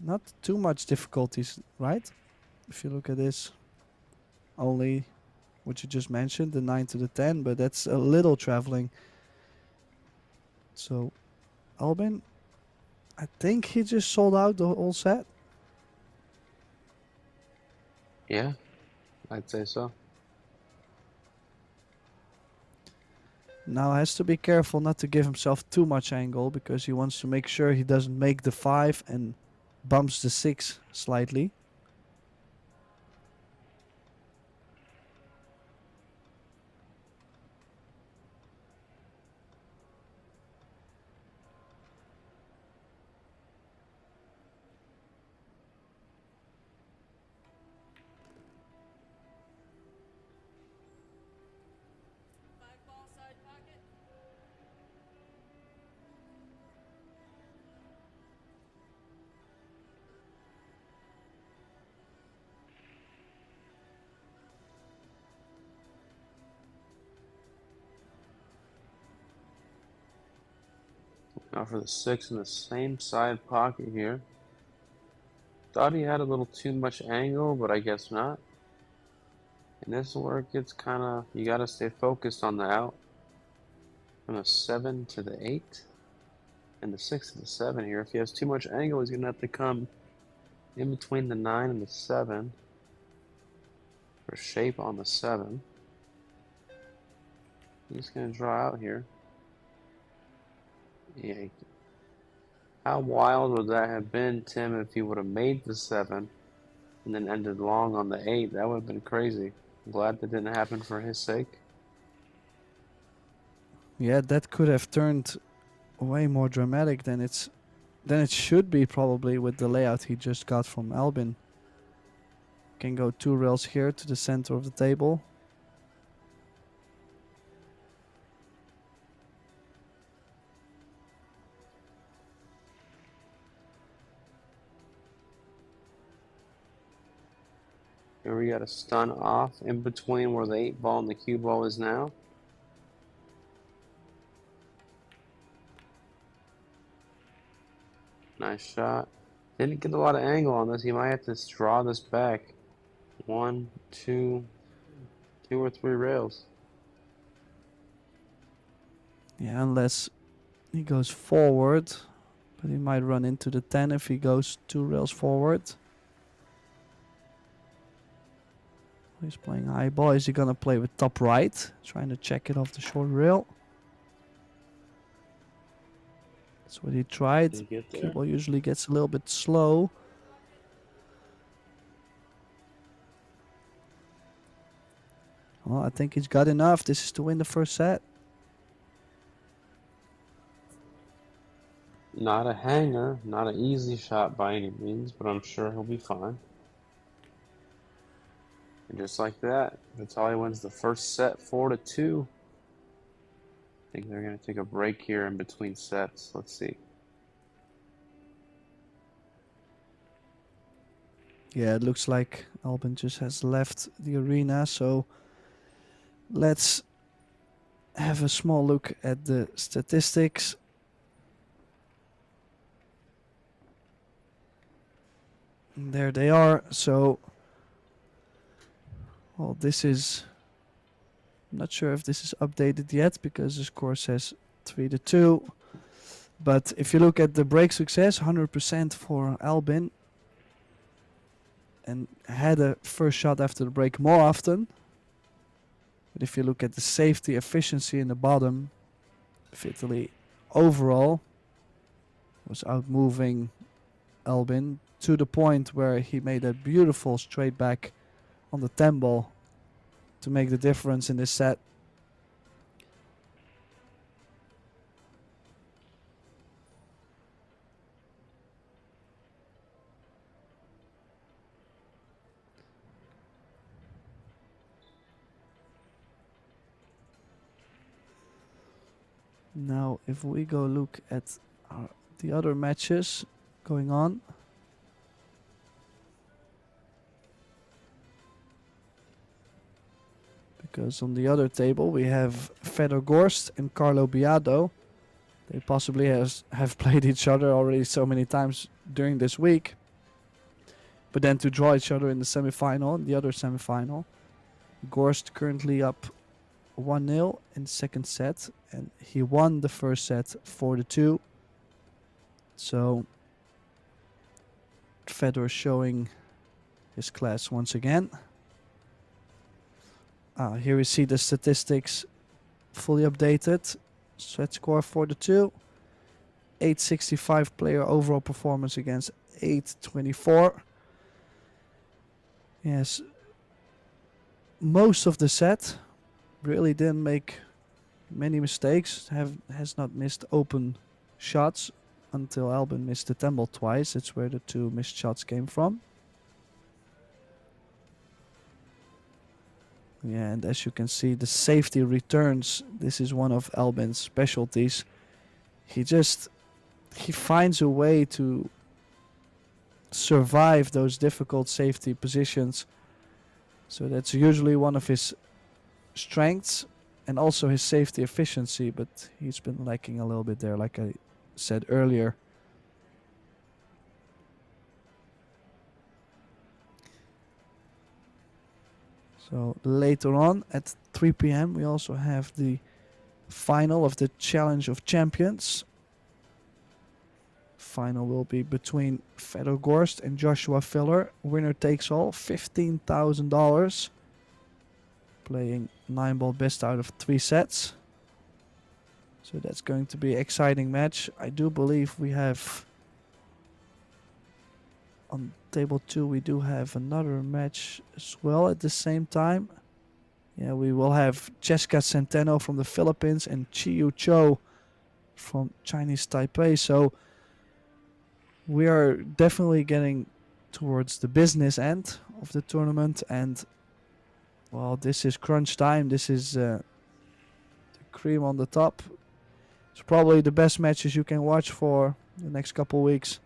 Not too much difficulties, right? If you look at this, only what you just mentioned, the 9 to the 10, but that's a little traveling. So, Albin, I think he just sold out the whole set. Yeah, I'd say so. Now has to be careful not to give himself too much angle because he wants to make sure he doesn't make the 5 and bumps the 6 slightly. Now for the 6 in the same side pocket here. Thought he had a little too much angle, but I guess not. And this is where it gets kind of, you got to stay focused on the out. From the 7 to the 8. And the 6 to the 7 here. If he has too much angle, he's going to have to come in between the 9 and the 7 for shape on the 7. He's going to draw out here. Yeah. How wild would that have been, Tim, if he would have made the 7 and then ended long on the 8? That would have been crazy. I'm glad that didn't happen for his sake. Yeah, that could have turned way more dramatic than it should be probably with the layout he just got from Albin. Can go 2 rails here to the center of the table. Here we got a stun off in between where the 8 ball and the cue ball is now. Nice shot. Didn't get a lot of angle on this. He might have to draw this back. 1, 2 or 3 rails. Yeah, unless he goes forward. But he might run into the 10 if he goes 2 rails forward. He's playing high ball. Is he gonna play with top right? Trying to check it off the short rail. That's what he tried. Cue ball usually gets a little bit slow. Well, I think he's got enough. This is to win the first set. Not a hanger, not an easy shot by any means, but I'm sure he'll be fine. And just like that, Vitali wins the first set 4-2. I think they're going to take a break here in between sets. Let's see. Yeah, it looks like Albin just has left the arena, so let's have a small look at the statistics. And there they are. So, well, this is... I'm not sure if this is updated yet because the score says 3-2. But if you look at the break success, 100% for Albin. And had a first shot after the break more often. But if you look at the safety efficiency in the bottom, Vitaly overall was outmoving Albin to the point where he made a beautiful straight back on the 10 ball to make the difference in this set. Now, if we go look at the other matches going on. Because on the other table we have Fedor Gorst and Carlo Biado. They possibly have played each other already so many times during this week. But then to draw each other in the semifinal, the other semifinal. Gorst currently up 1-0 in the second set. And he won the first set 4-2. So Fedor showing his class once again. Here we see the statistics fully updated. Set score 4-2. 865 player overall performance against 824. Yes. Most of the set really didn't make many mistakes. Has not missed open shots until Albin missed the 10 ball twice. That's where the 2 missed shots came from. Yeah, and as you can see, the safety returns. This is one of Albin's specialties. He finds a way to survive those difficult safety positions. So that's usually one of his strengths and also his safety efficiency, but he's been lacking a little bit there, like I said earlier. So later on at 3 p.m. we also have the final of the Challenge of Champions. Final will be between Fedor Gorst and Joshua Filler. Winner takes all, $15,000. Playing 9 ball best out of 3 sets. So that's going to be an exciting match. I do believe we have on table 2 we do have another match as well at the same time. Yeah, we will have Jessica Centeno from the Philippines and Chiyu Cho from Chinese Taipei. So we are definitely getting towards the business end of the tournament, and well, this is crunch time. This is the cream on the top. It's probably the best matches you can watch for the next couple weeks.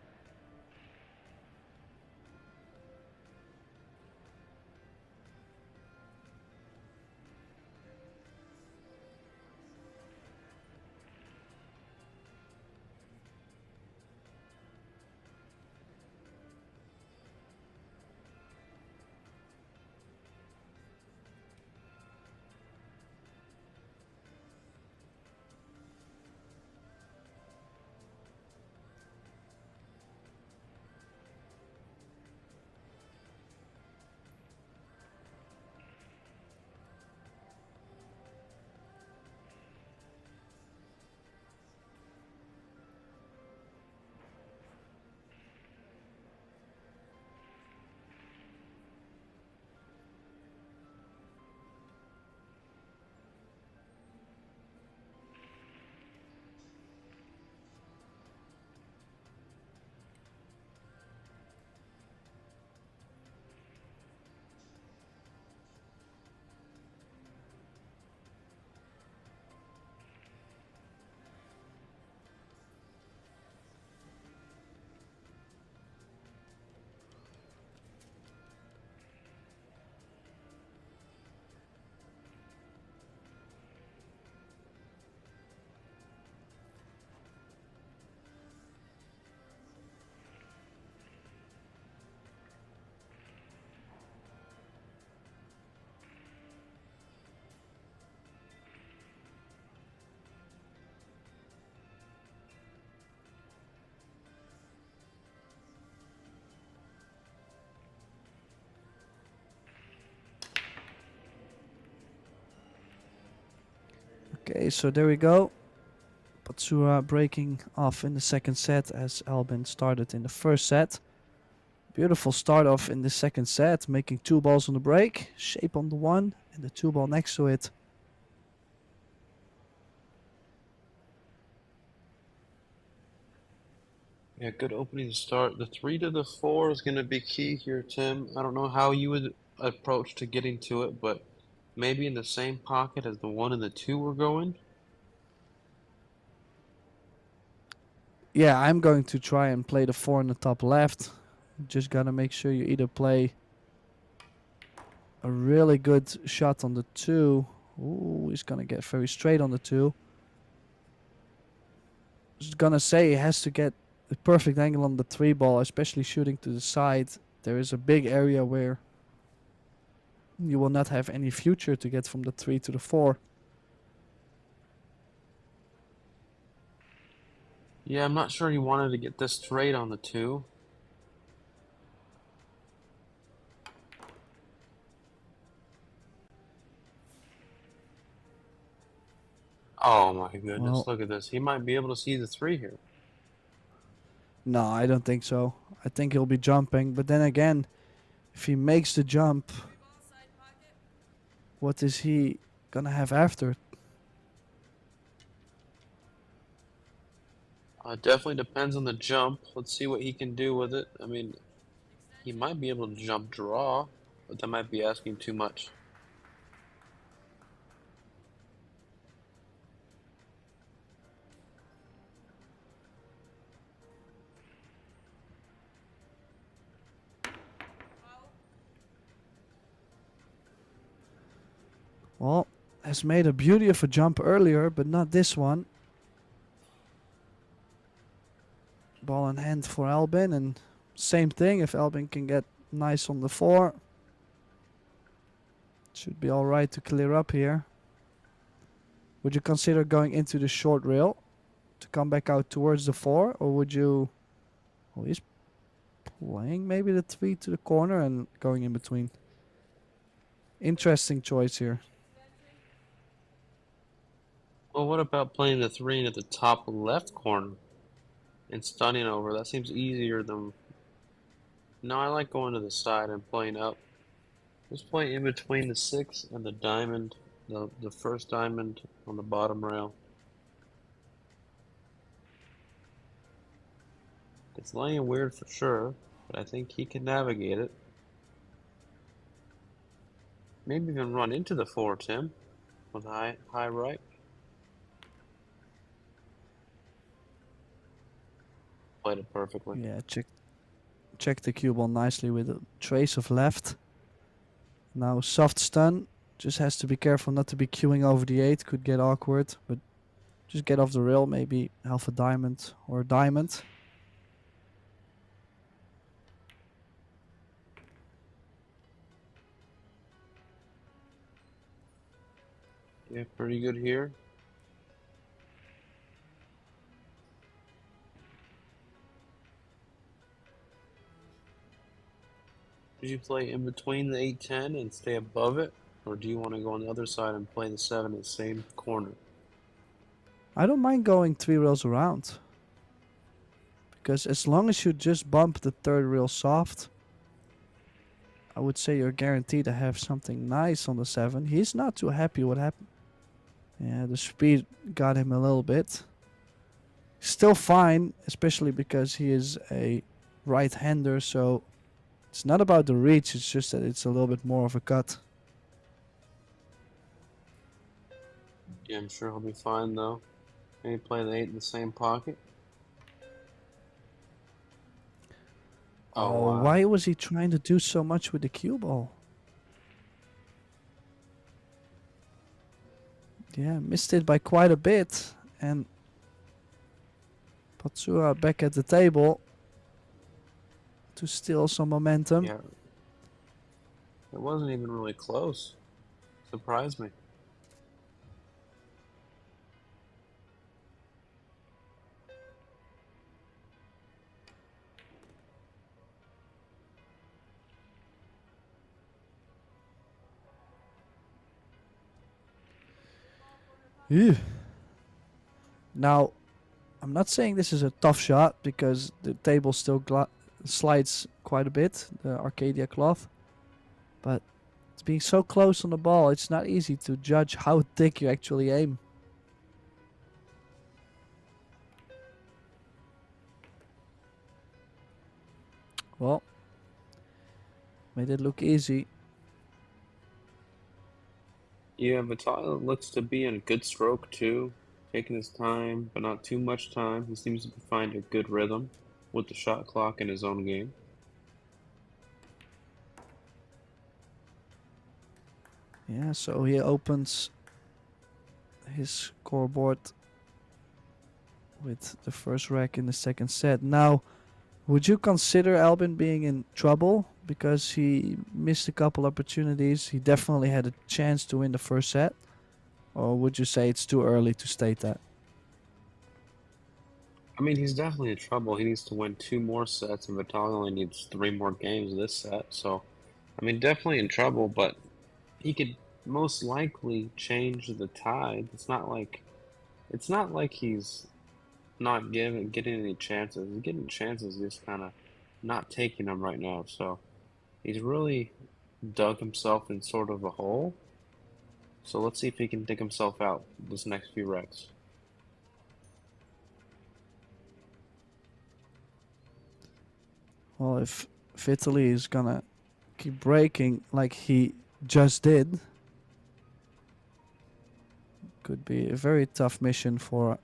Okay, so there we go. PATSURA breaking off in the second set as Albin started in the first set. Beautiful start off in the second set, making 2 balls on the break, shape on the 1 and the 2 ball next to it. Yeah, good opening start. The 3 to the 4 is going to be key here, Tim. I don't know how you would approach to getting to it, but maybe in the same pocket as the 1 and the 2 were going. Yeah, I'm going to try and play the 4 in the top left. Just gotta make sure you either play a really good shot on the 2. Ooh, he's gonna get very straight on the 2. Just gonna say he has to get the perfect angle on the 3 ball, especially shooting to the side. There is a big area where you will not have any future to get from the 3 to the 4. Yeah, I'm not sure he wanted to get this straight on the 2. Oh my goodness, Well, look at this. He might be able to see the 3 here. no, I don't think so. I think he'll be jumping, but then again, if he makes the jump, what is he gonna have after? Definitely depends on the jump. Let's see what he can do with it. I mean, he might be able to jump draw, but that might be asking too much. Well, has made a beauty of a jump earlier, but not this one. Ball in hand for Albin, and same thing, if Albin can get nice on the 4. Should be alright to clear up here. Would you consider going into the short rail to come back out towards the 4, or would you... Oh, he's playing maybe the 3 to the corner and going in between. Interesting choice here. Well, what about playing the 3 into the top left corner and stunning over? That seems easier than... No, I like going to the side and playing up. Just play in between the 6 and the diamond, the first diamond on the bottom rail. It's laying weird for sure, but I think he can navigate it. Maybe even run into the 4, Tim, with high right. Played it perfectly. Yeah, check the cue ball nicely with a trace of left. Now soft stun. Just has to be careful not to be queuing over the 8. Could get awkward, but just get off the rail. Maybe half a diamond or a diamond. Yeah, pretty good here. Did you play in between the 8-10 and stay above it? Or do you want to go on the other side and play the 7 in the same corner? I don't mind going 3 rails around. Because as long as you just bump the 3rd rail soft, I would say you're guaranteed to have something nice on the 7. He's not too happy what happened. Yeah, the speed got him a little bit. Still fine, especially because he is a right-hander, so it's not about the reach, it's just that it's a little bit more of a cut. Yeah, I'm sure he'll be fine though. Maybe play the 8 in the same pocket. Oh, wow. why was he trying to do so much with the cue ball? Yeah, missed it by quite a bit. And PATSURA back at the table to steal some momentum. Yeah. It wasn't even really close. Surprised me. Ew. Now, I'm not saying this is a tough shot because the table still slides quite a bit, the Arcadia cloth. But it's being so close on the ball, it's not easy to judge how thick you actually aim. Well, made it look easy. Yeah, Vitale looks to be in a good stroke too, taking his time, but not too much time. He seems to find a good rhythm with the shot clock in his own game. Yeah, so he opens his scoreboard with the first rack in the second set. Now, would you consider Albin being in trouble because he missed a couple opportunities? He definitely had a chance to win the first set. Or would you say it's too early to state that? I mean, he's definitely in trouble. He needs to win 2 more sets, and Vitale only needs 3 more games this set. So, I mean, definitely in trouble, but he could most likely change the tide. It's not like he's not getting any chances. He's getting chances, just kind of not taking them right now. So he's really dug himself in sort of a hole. So let's see if he can dig himself out this next few wrecks. Well, if Vitaly is gonna keep breaking like he just did, could be a very tough mission for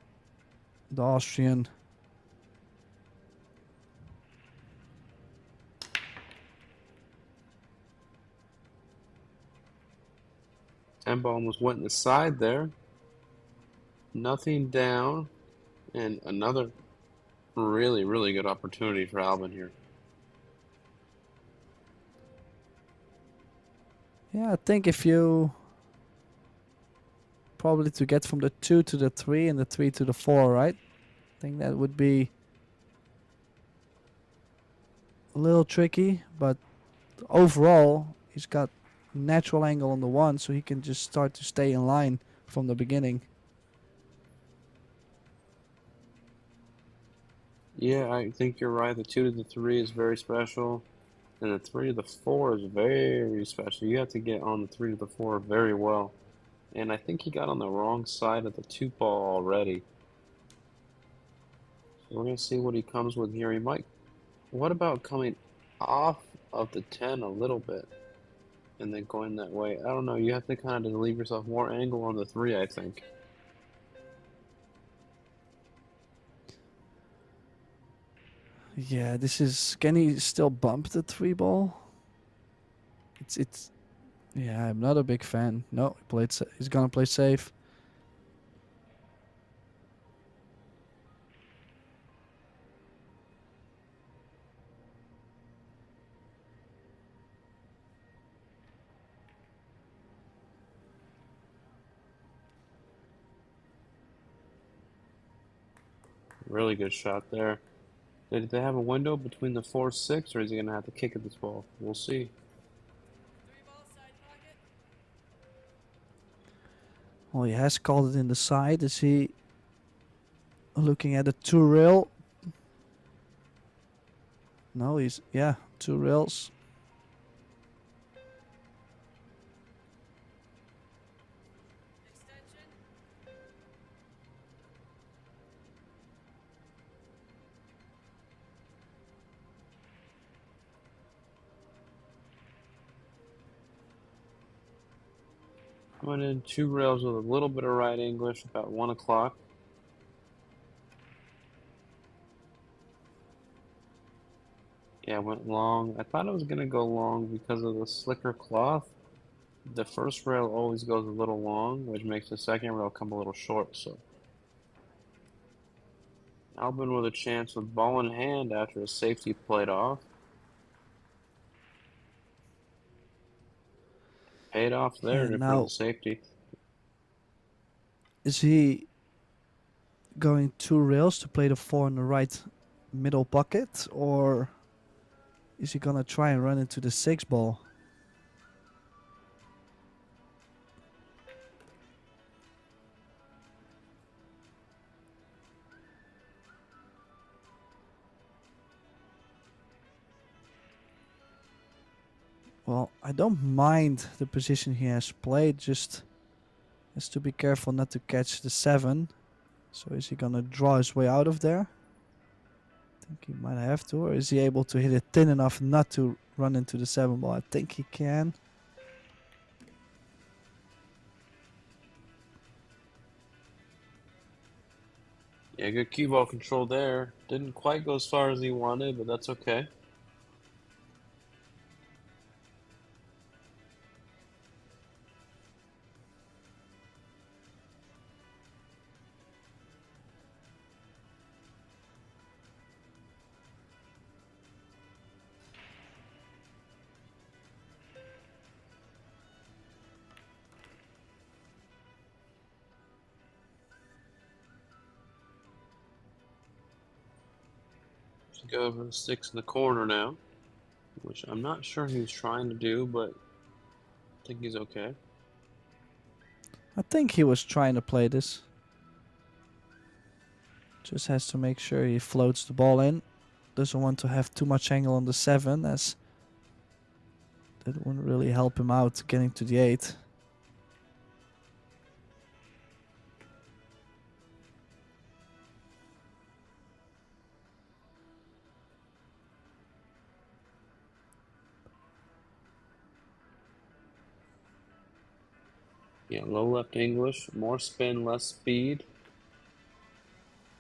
the Austrian. Tempo almost went in the side there. Nothing down, and another really, really good opportunity for Albin here. Yeah, I think if you probably to get from the 2 to the 3 and the 3 to the 4, right? I think that would be a little tricky, but overall he's got natural angle on the 1, so he can just start to stay in line from the beginning. Yeah, I think you're right. The 2 to the 3 is very special, and the 3 to the 4 is very special. You have to get on the 3 to the 4 very well. And I think he got on the wrong side of the 2 ball already. So we're going to see what he comes with here. He might. What about coming off of the 10 a little bit and then going that way? I don't know. You have to kind of leave yourself more angle on the 3, I think. Yeah, this is. Can he still bump the 3 ball? It's. Yeah, I'm not a big fan. No, he's gonna play safe. Really good shot there. Did they have a window between the 4-6, or is he going to have to kick at this ball? We'll see. Well, he has called it in the side. Is he looking at a 2 rail? No, he's. Yeah, 2 rails. Coming in 2 rails with a little bit of right English, about 1 o'clock. Yeah, went long. I thought it was going to go long because of the slicker cloth. The first rail always goes a little long, which makes the second rail come a little short. So Albin with a chance with ball in hand after a safety played off. Paid off there Yeah, for now the safety. is he going 2 rails to play the 4 in the right middle pocket, or is he gonna try and run into the 6 ball? Well, I don't mind the position he has played, just has to be careful not to catch the 7. So is he gonna draw his way out of there? I think he might have to, or is he able to hit it thin enough not to run into the 7 ball? I think he can. Yeah, good cue ball control there. Didn't quite go as far as he wanted, but that's okay. Should go over the 6 in the corner now, which I'm not sure he was trying to do, but I think he's okay. I think he was trying to play this. Just has to make sure he floats the ball in. Doesn't want to have too much angle on the 7, as that wouldn't really help him out getting to the 8. Yeah, low left English, more spin, less speed.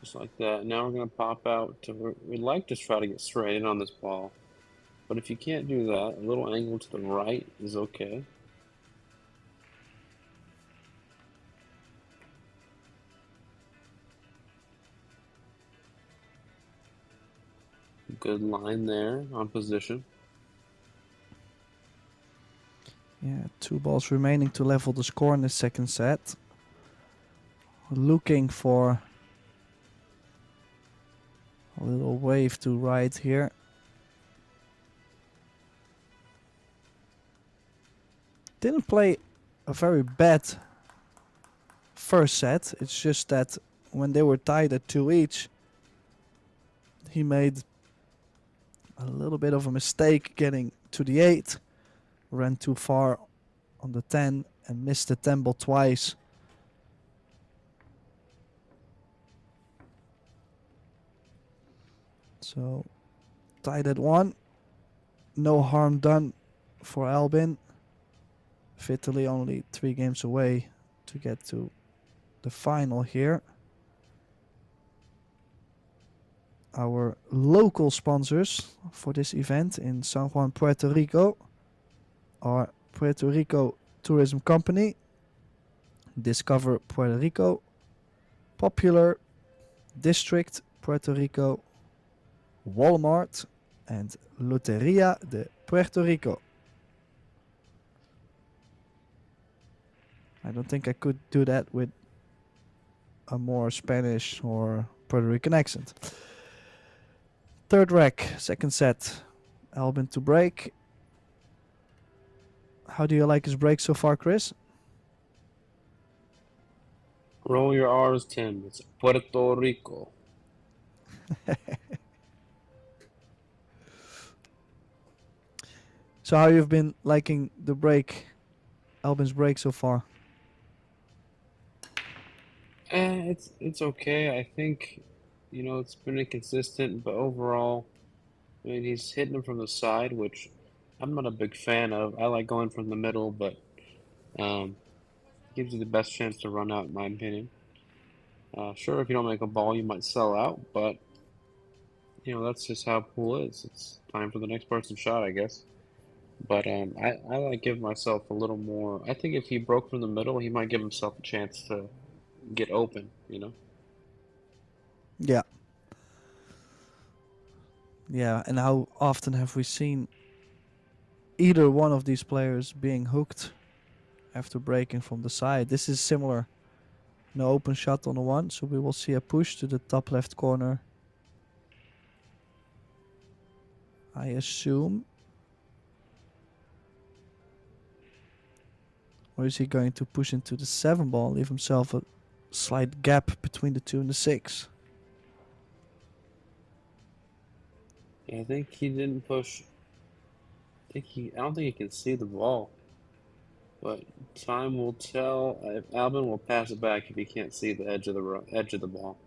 Just like that. Now we're going to pop out to, we'd like to try to get straight in on this ball. But if you can't do that, a little angle to the right is okay. Good line there on position. Yeah, 2 balls remaining to level the score in the second set. Looking for a little wave to ride here. Didn't play a very bad first set. It's just that when they were tied at 2 each, he made a little bit of a mistake getting to the 8. Ran too far on the 10 and missed the 10 ball twice. So tied at 1. No harm done for Albin. Vitaly only 3 games away to get to the final here. Our local sponsors for this event in San Juan, Puerto Rico are Puerto Rico Tourism Company, Discover Puerto Rico, Popular, District Puerto Rico, Walmart, and Lotería de Puerto Rico. I don't think I could do that with a more Spanish or Puerto Rican accent. Third rack, second set. Albin to break. How do you like his break so far, Chris? Roll your R's, Tim. It's Puerto Rico. So how you've been liking the break, Albin's break so far? It's okay. I think, you know, it's been inconsistent, but overall, I mean, he's hitting them from the side, which I'm not a big fan of. I like going from the middle, but gives you the best chance to run out, in my opinion. Sure, if you don't make a ball, you might sell out, but you know that's just how pool is. It's time for the next person's shot, I guess. But I like give myself a little more. I think if he broke from the middle, he might give himself a chance to get open, you know? Yeah. Yeah, and how often have we seen either one of these players being hooked after breaking from the side? This is similar. No open shot on the 1, so we will see a push to the top left corner. I assume. Or is he going to push into the 7 ball, leave himself a slight gap between the 2 and the 6? Yeah, I think he didn't push. I I don't think he can see the ball. But time will tell. Albin will pass it back if he can't see the edge of the ball.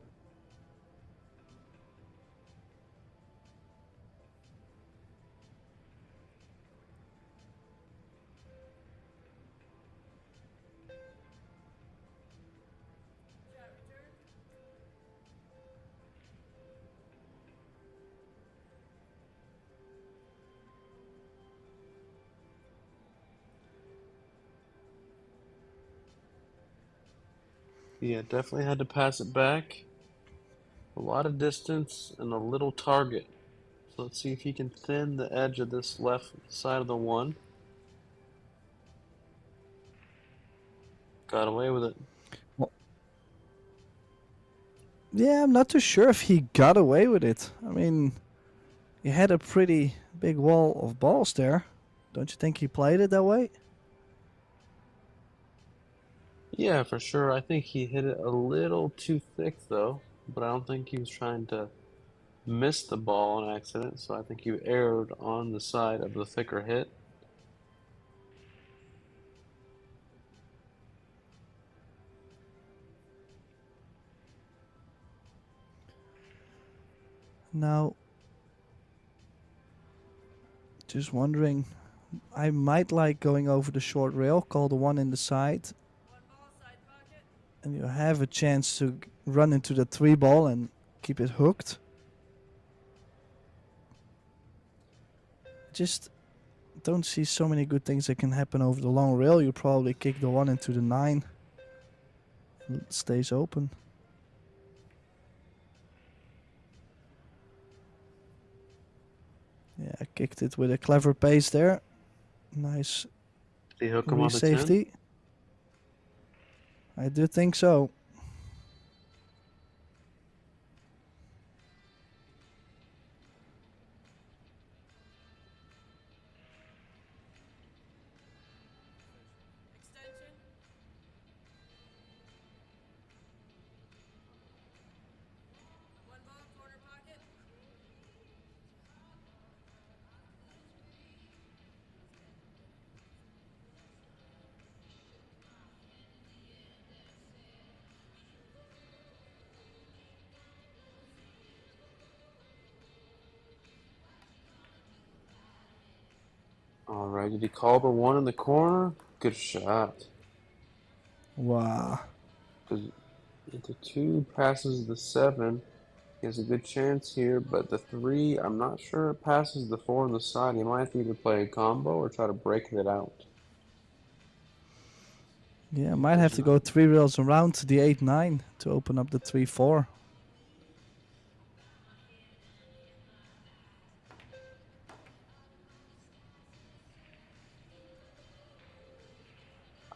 Yeah, definitely had to pass it back. A lot of distance and a little target. So let's see if he can thin the edge of this left side of the one. Got away with it. Well, yeah, I'm not too sure if he got away with it. I mean, he had a pretty big wall of balls there. Don't you think he played it that way? Yeah, for sure. I think he hit it a little too thick though, but I don't think he was trying to miss the ball on accident, so I think he erred on the side of the thicker hit. Now, just wondering, I might like going over the short rail, call the one in the side, and you have a chance to run into the 3 ball and keep it hooked. Just don't see so many good things that can happen over the long rail. You probably kick the 1 into the 9. It stays open. Yeah, I kicked it with a clever pace there. Nice Did he hook him on the 10? safety. I do think so. Alright, did he call the 1 in the corner? Good shot. Wow. Because if the 2 passes the 7, he has a good chance here, but the 3, I'm not sure it passes the 4 on the side. He might have to either play a combo or try to break it out. Yeah, might have to go 3 rails around the 8-9 to open up the 3-4.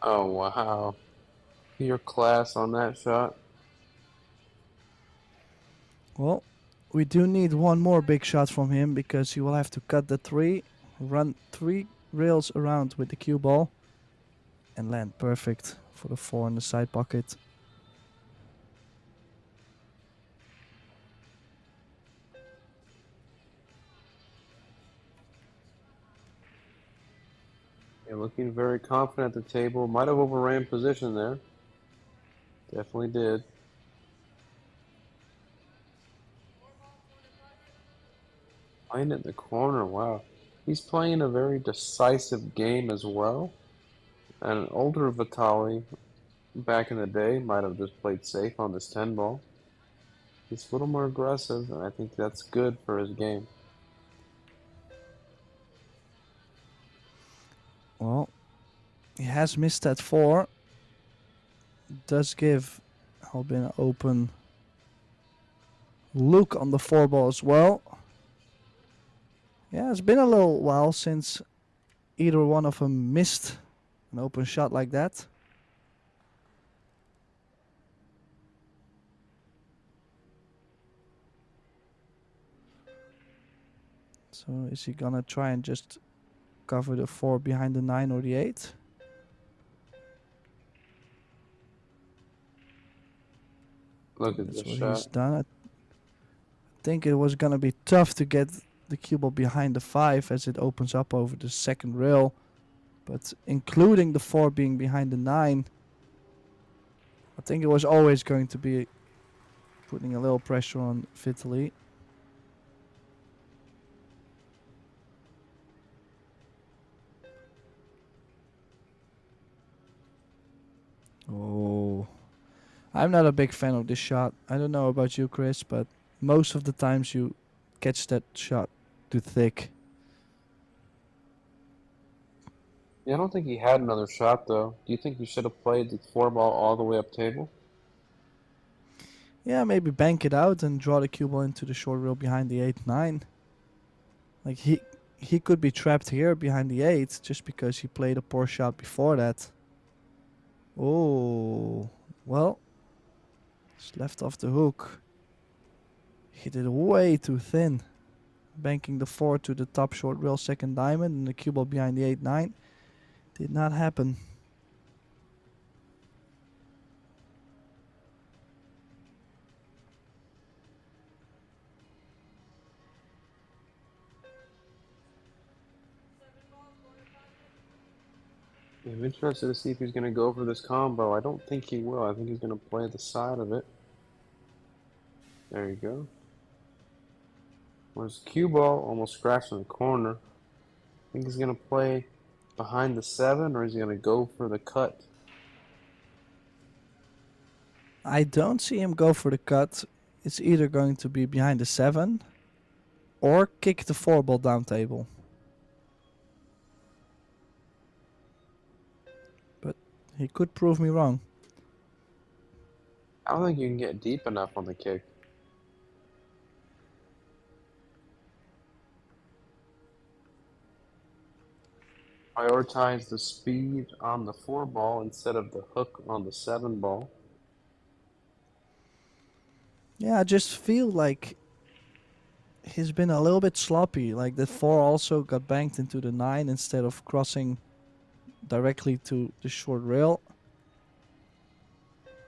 Oh, wow. Pure class on that shot. Well, we do need one more big shot from him because he will have to cut the 3, run 3 rails around with the cue ball, and land perfect for the 4 in the side pocket. Yeah, looking very confident at the table. Might have overran position there. Definitely did. Playing it in the corner, wow. He's playing a very decisive game as well. And an older Vitali back in the day might have just played safe on this 10 ball. He's a little more aggressive, and I think that's good for his game. Well, he has missed that 4. Does give Albin an open look on the 4 ball as well. Yeah, it's been a little while since either one of them missed an open shot like that. So is he gonna try and just cover the 4 behind the 9 or the 8? Look at That's this what shot. he's done. I think it was gonna be tough to get the cue ball behind the 5 as it opens up over the second rail. But including the 4 being behind the 9, I think it was always going to be putting a little pressure on Vitaly. Oh, I'm not a big fan of this shot. I don't know about you, Chris, but most of the times you catch that shot too thick. Yeah, I don't think he had another shot, though. Do you think he should have played the 4-ball all the way up table? Yeah, maybe bank it out and draw the cue ball into the short rail behind the 8-9. Like he could be trapped here behind the 8 just because he played a poor shot before that. Oh, well, it's left off the hook. Hit it way too thin. Banking the 4 to the top short rail second diamond and the cue ball behind the 8-9. Did not happen. I'm interested to see if he's going to go for this combo. I don't think he will. I think he's going to play the side of it. There you go. Where's the cue ball? Almost scratched in the corner. I think he's going to play behind the 7, or is he going to go for the cut? I don't see him go for the cut. It's either going to be behind the 7 or kick the 4 ball down table. But he could prove me wrong. I don't think you can get deep enough on the kick. Prioritize the speed on the 4 ball instead of the hook on the 7 ball. Yeah, I just feel like he's been a little bit sloppy. Like the 4 also got banked into the 9 instead of crossing directly to the short rail.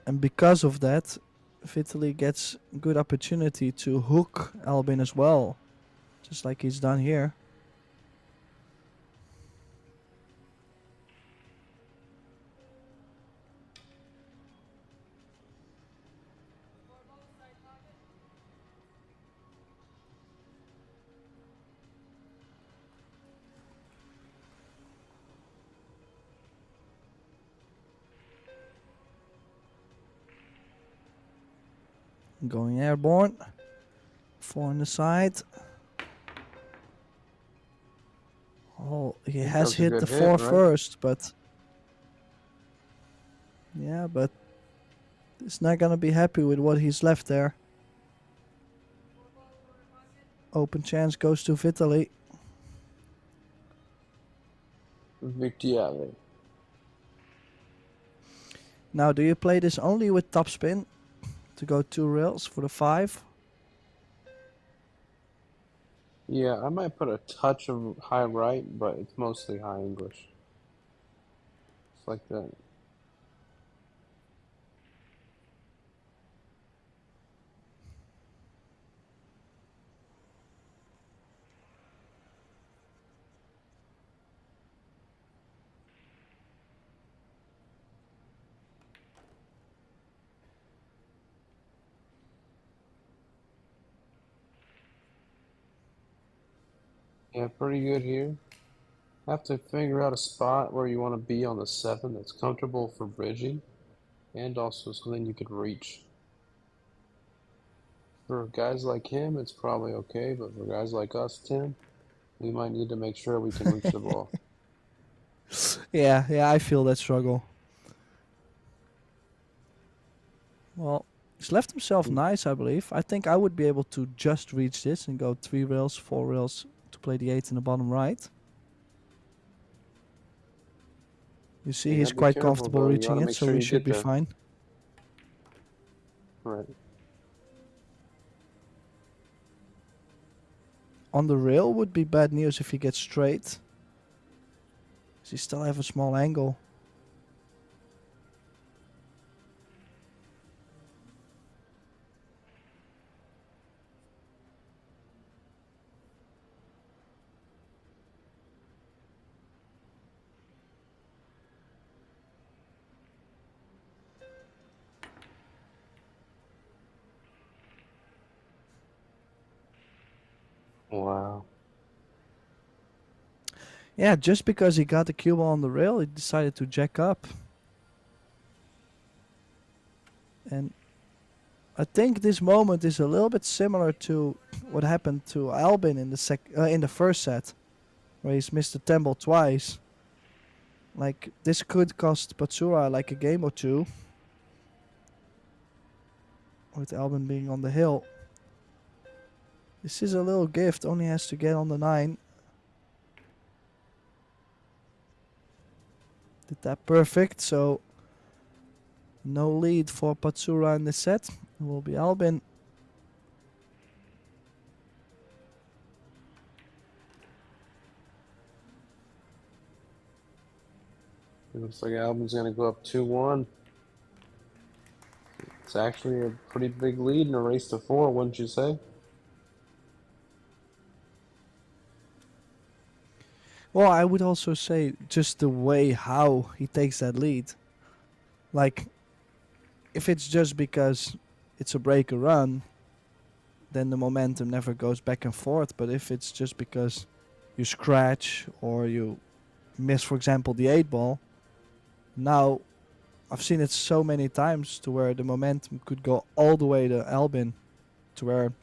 And because of that, Vitaly gets good opportunity to hook Albin as well. Just like he's done here. Going airborne. 4 on the side. Oh, he has was a hit good the hit, 4 right? first, but yeah, but he's not gonna be happy with what he's left there. Open chance goes to Vitaly. Victiale. Now, do you play this only with topspin to go 2 rails for the 5? Yeah, I might put a touch of high right, but it's mostly high English. It's like that. Yeah, pretty good here. Have to figure out a spot where you want to be on the 7 that's comfortable for bridging, and also something you could reach. For guys like him, it's probably okay, but for guys like us, Tim, we might need to make sure we can reach the ball. Yeah, I feel that struggle. Well, he's left himself nice, I believe. I think I would be able to just reach this and go 3 rails, 4 rails to play the 8 in the bottom right. You see, Yeah, he's be quite careful, comfortable though. You reaching gotta it, make so sure he you should get be there. fine. Right. On the rail would be bad news if he gets straight. Does he still have a small angle? Wow. Yeah, just because he got the cue ball on the rail, he decided to jack up. And I think this moment is a little bit similar to what happened to Albin in the first set, where he's missed the 10 ball twice. Like, this could cost PATSURA like a game or two, with Albin being on the hill. This is a little gift, only has to get on the 9. Did that perfect, so no lead for PATSURA in this set. It will be Albin. It looks like Albin's going to go up 2-1. It's actually a pretty big lead in a race to 4, wouldn't you say? Well, I would also say just the way how he takes that lead. Like, if it's just because it's a break or run, then the momentum never goes back and forth. But if it's just because you scratch or you miss, for example, the 8 ball, now I've seen it so many times to where the momentum could go all the way to Albin, to where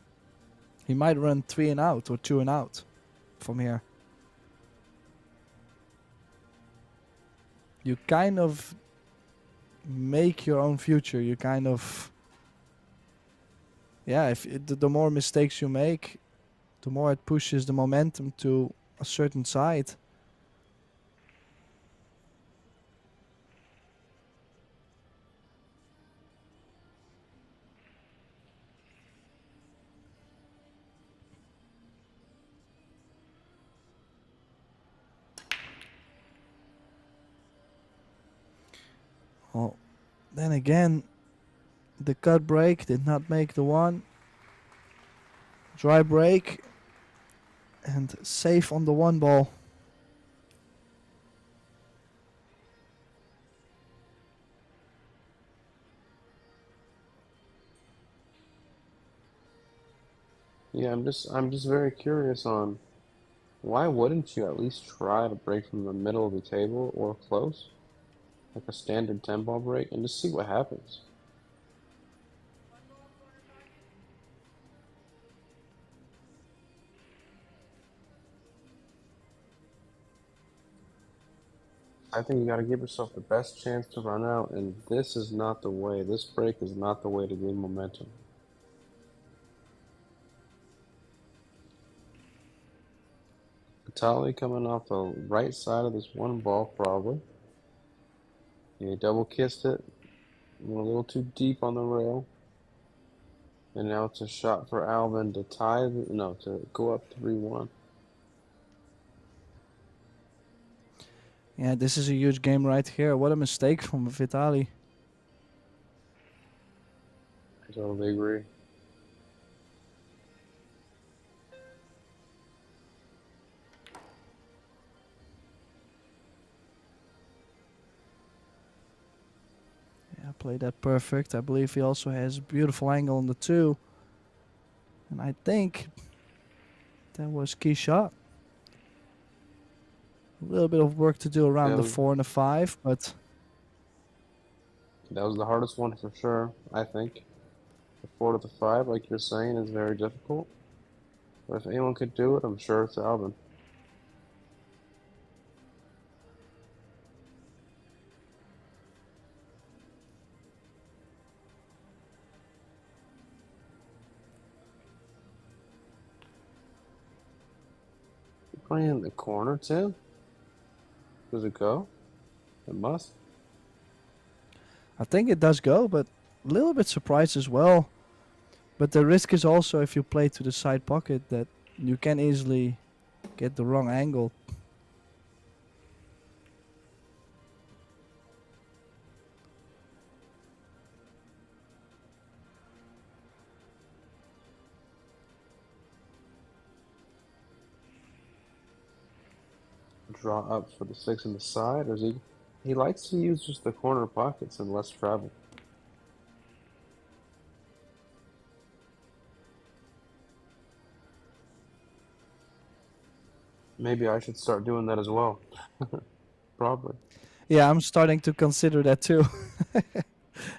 he might run 3 and out or 2 and out from here. You kind of make your own future. You kind of, yeah, if the more mistakes you make, the more it pushes the momentum to a certain side. Well, then again, the cut break did not make the 1. Dry break and safe on the 1 ball. Yeah, I'm just very curious on why wouldn't you at least try to break from the middle of the table or close, like a standard 10 ball break, and just see what happens. I think you got to give yourself the best chance to run out, and this is not the way. This break is not the way to gain momentum. Vitali coming off the right side of this 1 ball, probably. He double kissed it, went a little too deep on the rail. And now it's a shot for Albin to to go up 3-1. Yeah, this is a huge game right here. What a mistake from Vitali. I totally agree. Yeah, played that perfect. I believe he also has a beautiful angle on the 2. And I think that was key shot. A little bit of work to do around the 4 and the 5, but that was the hardest one for sure, I think. The 4 to the 5, like you're saying, is very difficult. But if anyone could do it, I'm sure it's Albin. Playing in the corner, Tim? Does it go? It must. I think it does go, but a little bit surprised as well. But the risk is also if you play to the side pocket that you can easily get the wrong angle. Draw up for the 6 on the side, or is he likes to use just the corner pockets and less travel. Maybe I should start doing that as well. Probably. Yeah, I'm starting to consider that too.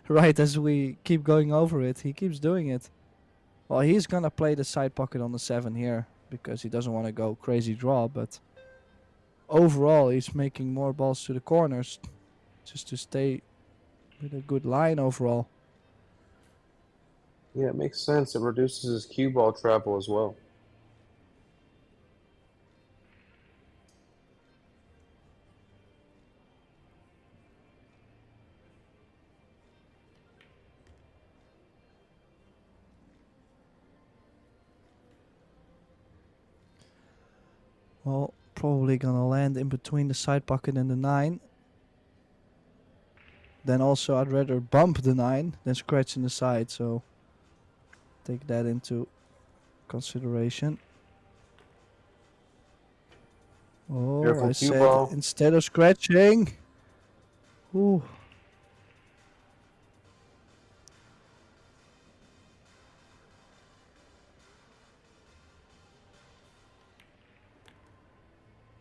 Right as we keep going over it, he keeps doing it. Well, he's gonna play the side pocket on the 7 here because he doesn't want to go crazy draw, but overall he's making more balls to the corners just to stay with a good line overall. Yeah, it makes sense. It reduces his cue ball travel as well. Well, probably gonna land in between the side pocket and the 9. Then also I'd rather bump the 9 than scratch in the side, so take that into consideration. Oh, Careful I cue said ball. instead of scratching. Ooh.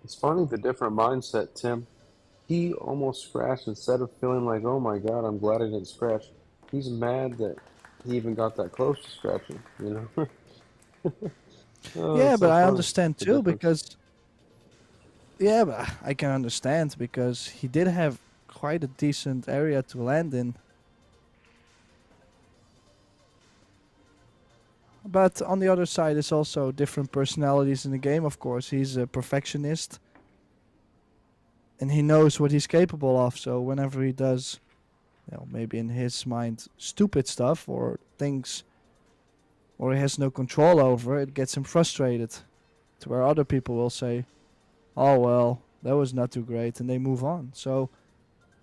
It's funny the different mindset, Tim. He almost scratched instead of feeling like, oh my god, I'm glad I didn't scratch. He's mad that he even got that close to scratching, you know? Oh, Yeah, it's but so I funny, understand the too difference. because yeah, but I can understand because he did have quite a decent area to land in. But on the other side is also different personalities in the game, of course. He's a perfectionist and he knows what he's capable of, so whenever he does, you know, maybe in his mind stupid stuff or things or he has no control over, it gets him frustrated. To where other people will say, "Oh well, that was not too great," and they move on. So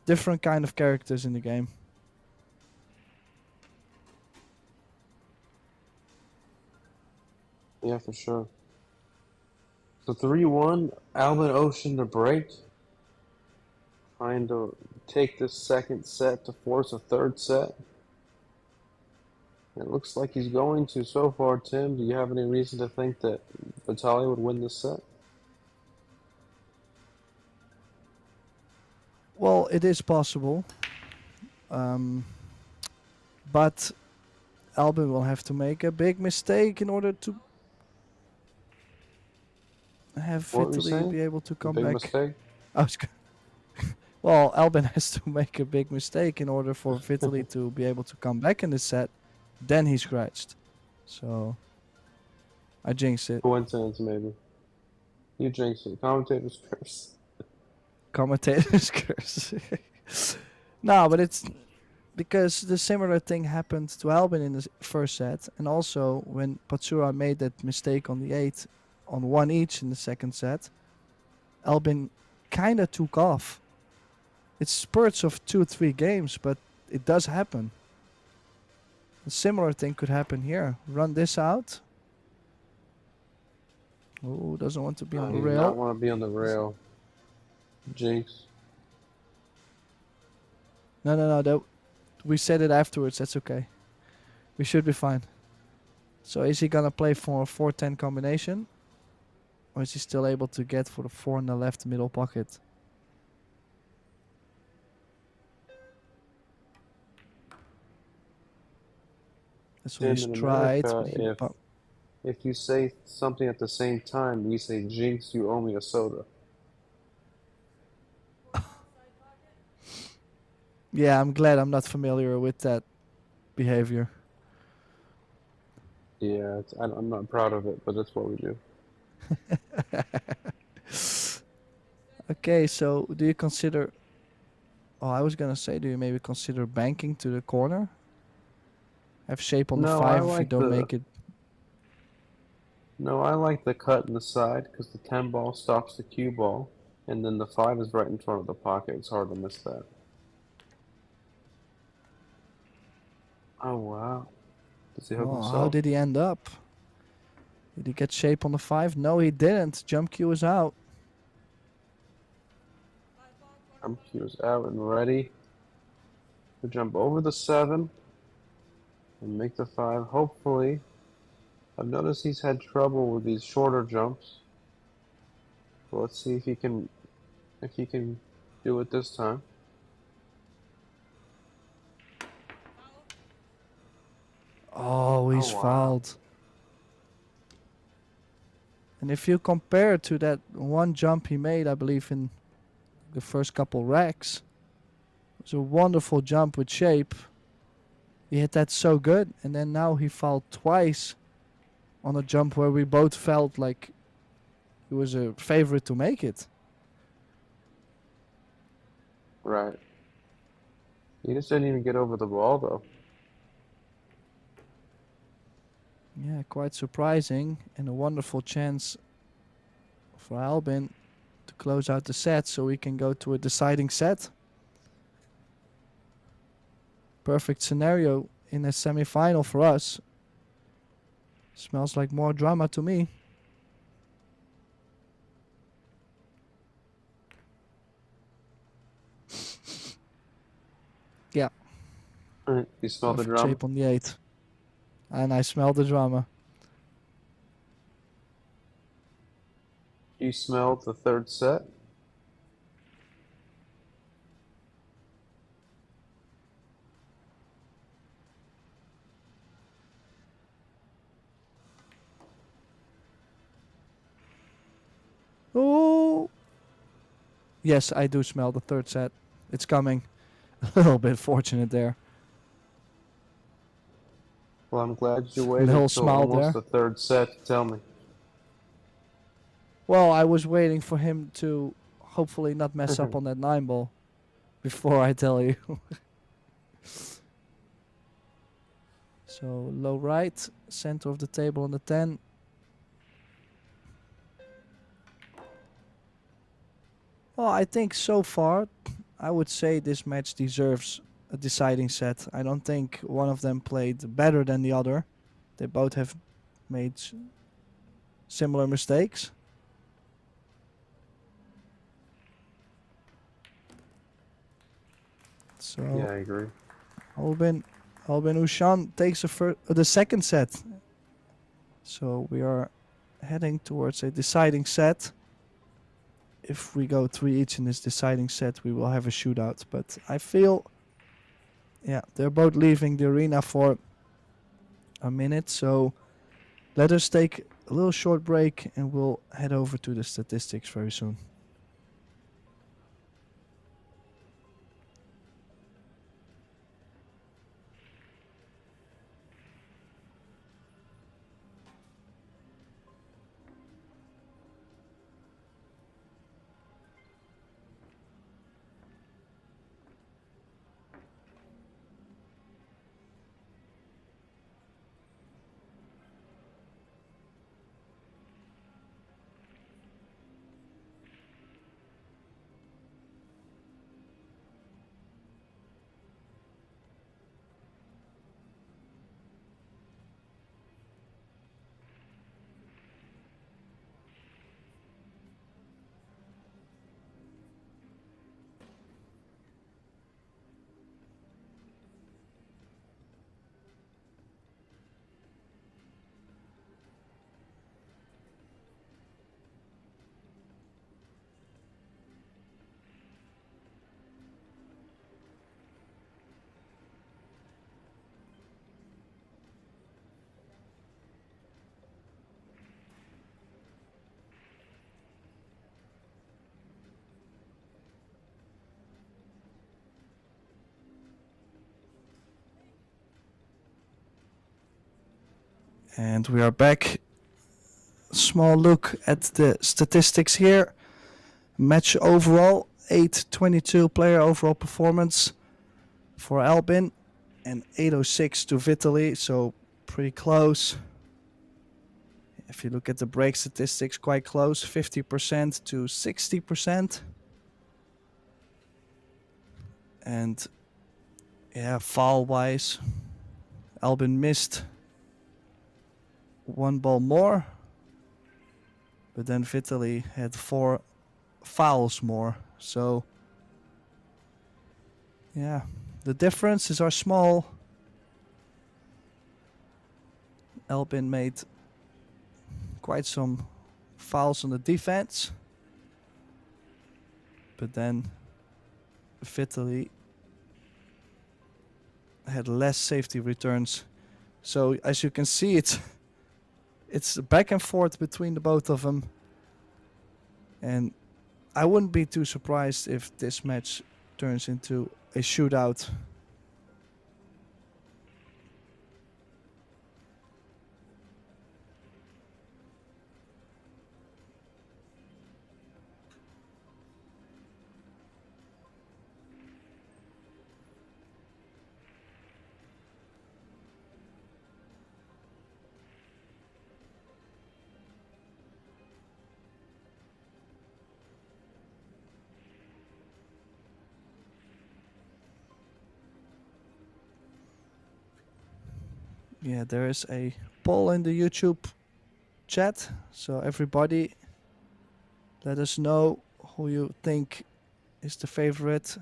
different kind of characters in the game. Yeah, for sure. So 3-1, Alvin Ocean to break. Trying to take this second set to force a third set. It looks like he's going to so far, Tim. Do you have any reason to think that Vitaly would win this set? Well, it is possible, but Albin will have to make a big mistake in order to have What were you Vitaly saying? be able to A come big back. mistake? I was well, Albin has to make a big mistake in order for Vitaly to be able to come back in the set. Then he scratched. So I jinxed it. Coincidence, maybe. You jinxed it. Commentator's curse. Commentator's curse. No, but it's because the similar thing happened to Albin in the first set, and also when PATSURA made that mistake on the 8 on 1 each in the second set, Albin kinda took off. It's spurts of 2-3 games, but it does happen. A similar thing could happen here. Run this out. Oh, doesn't want to be on No, the he does not rail. want to be on the rail. Jinx. No. That we said it afterwards. That's okay. We should be fine. So is he gonna play for a 4-10 combination? Or is he still able to get for the 4 in the left middle pocket? That's what he's Tim, in tried, but America, he if you say something at the same time, we say, Jinx, you owe me a soda. yeah, I'm glad I'm not familiar with that behavior. Yeah, I'm not proud of it, but that's what we do. Okay, so do you consider... Oh, I was gonna say, do you maybe consider banking to the corner? Have shape on the No, I 5 if you like don't the make it. no, I like the cut in the side because the 10 ball stops the cue ball, and then the 5 is right in front of the pocket. It's hard to miss that. Oh wow. Does he hook Oh, how himself? did he end up? Did he get shape on the 5? No, he didn't. Jump cue is out. Cue is out and ready to jump over the 7 and make the 5. Hopefully, I've noticed he's had trouble with these shorter jumps. Well, let's see if he can do it this time. Oh, he's Oh, wow. fouled. And if you compare to that one jump he made, I believe in the first couple racks, it was a wonderful jump with shape. He hit that so good, and then now he fouled twice on a jump where we both felt like he was a favorite to make it. Right. He just didn't even get over the ball, though. Yeah, quite surprising, and a wonderful chance for Albin to close out the set so we can go to a deciding set. Perfect scenario in a semi-final for us. Smells like more drama to me. Yeah, You smell the perfect drum? shape on the 8. And I smell the drama. You smelled the third set? Oh! Yes, I do smell the third set. It's coming. A little bit fortunate there. Well, I'm glad you waited Little till smile almost there. the third set to tell me. Well, I was waiting for him to hopefully not mess up on that 9 ball before I tell you. So low right, center of the table on the 10. Well, I think so far, I would say this match deserves a deciding set. I don't think one of them played better than the other. They both have made similar mistakes. So Yeah, I agree. Albin OUSCHAN takes the second set. So we are heading towards a deciding set. If we go 3 each in this deciding set, we will have a shootout. But I feel, yeah, they're both leaving the arena for a minute. So let us take a little short break and we'll head over to the statistics very soon. And we are back. Small look at the statistics here. Match overall, 822 player overall performance for Albin and 806 to Vitaly, so pretty close. If you look at the break statistics, quite close, 50% to 60%. And yeah, foul-wise, Albin missed 1 ball more, but then Vitaly had 4 fouls more. So yeah, the differences are small. Albin made quite some fouls on the defense, but then Vitaly had less safety returns. So as you can see, it's back and forth between the both of them. And I wouldn't be too surprised if this match turns into a shootout. Yeah, there is a poll in the YouTube chat, so everybody let us know who you think is the favorite.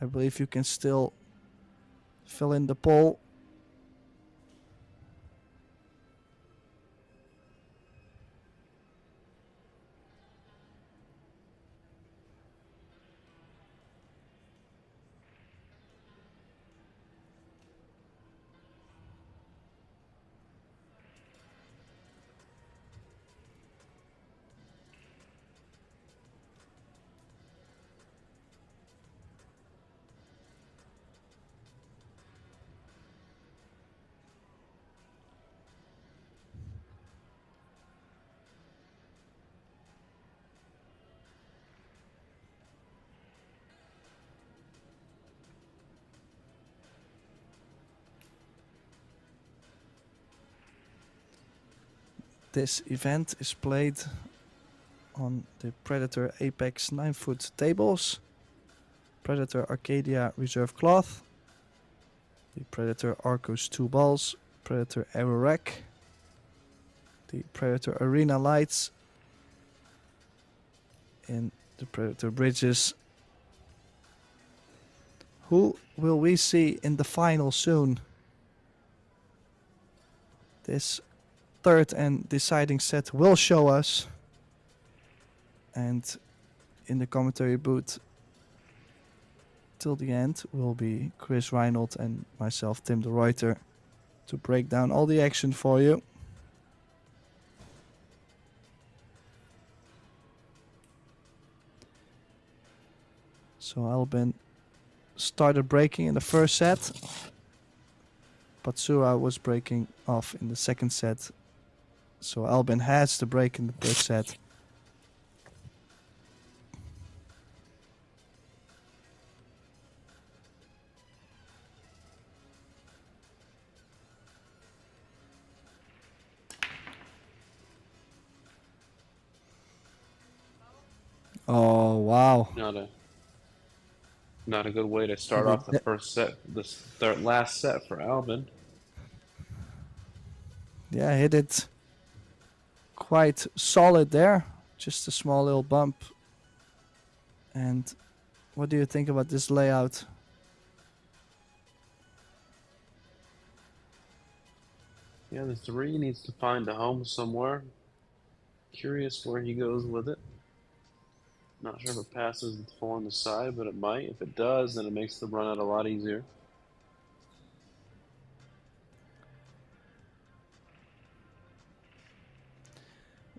I believe you can still fill in the poll. This event is played on the Predator Apex 9-foot tables, Predator Arcadia Reserve Cloth, the Predator Arcos II balls, Predator Aerorack, the Predator Arena lights, and the Predator bridges. Who will we see in the final soon? This third and deciding set will show us. And in the commentary booth till the end will be Chris Reinold and myself, Tim de Ruyter, to break down all the action for you. So Albin started breaking in the first set. PATSURA was breaking off in the second set. So Albin has the break in the third set. Oh, wow. Not a good way to start off the first set, last set for Albin. Yeah, hit it quite solid there. Just a small little bump. And what do you think about this layout? Yeah, the 3 needs to find a home somewhere. Curious where he goes with it. Not sure if it passes the 4 on the side, but it might. If it does, then it makes the run out a lot easier.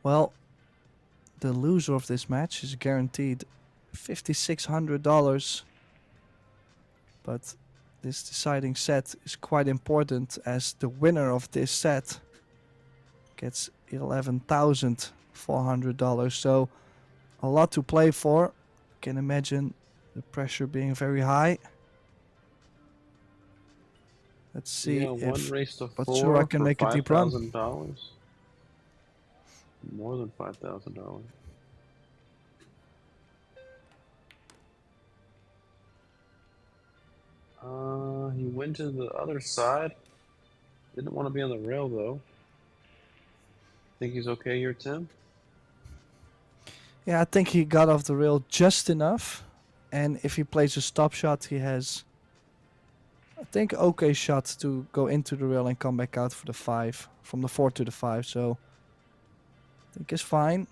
Well, the loser of this match is guaranteed $5,600. But this deciding set is quite important, as the winner of this set gets $11,400. So a lot to play for. Can imagine the pressure being very high. Let's see if PATSURA can make a deep run. More than $5,000. He went to the other side. Didn't want to be on the rail though. Think he's okay here, Tim? Yeah, I think he got off the rail just enough. And if he plays a stop shot, he has, I think, okay shot to go into the rail and come back out for the 5, from the 4 to the 5. So I think it's fine.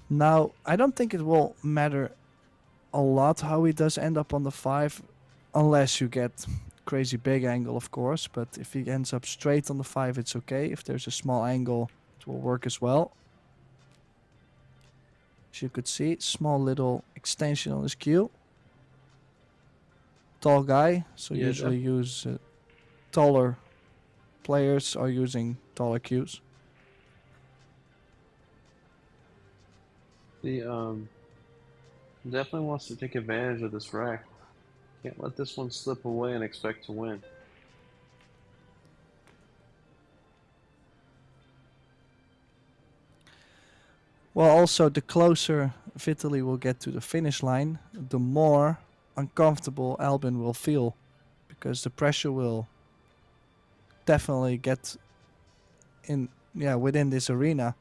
Now, I don't think it will matter a lot how he does end up on the 5, unless you get crazy big angle, of course. But if he ends up straight on the 5, it's okay. If there's a small angle, it will work as well. As you could see, small little extension on his cue. Tall guy, so Yeah, usually use taller players are using taller cues. He definitely wants to take advantage of this rack. Can't let this one slip away and expect to win. Well, also the closer Vitaly will get to the finish line, the more uncomfortable Albin will feel, because the pressure will definitely get in, within this arena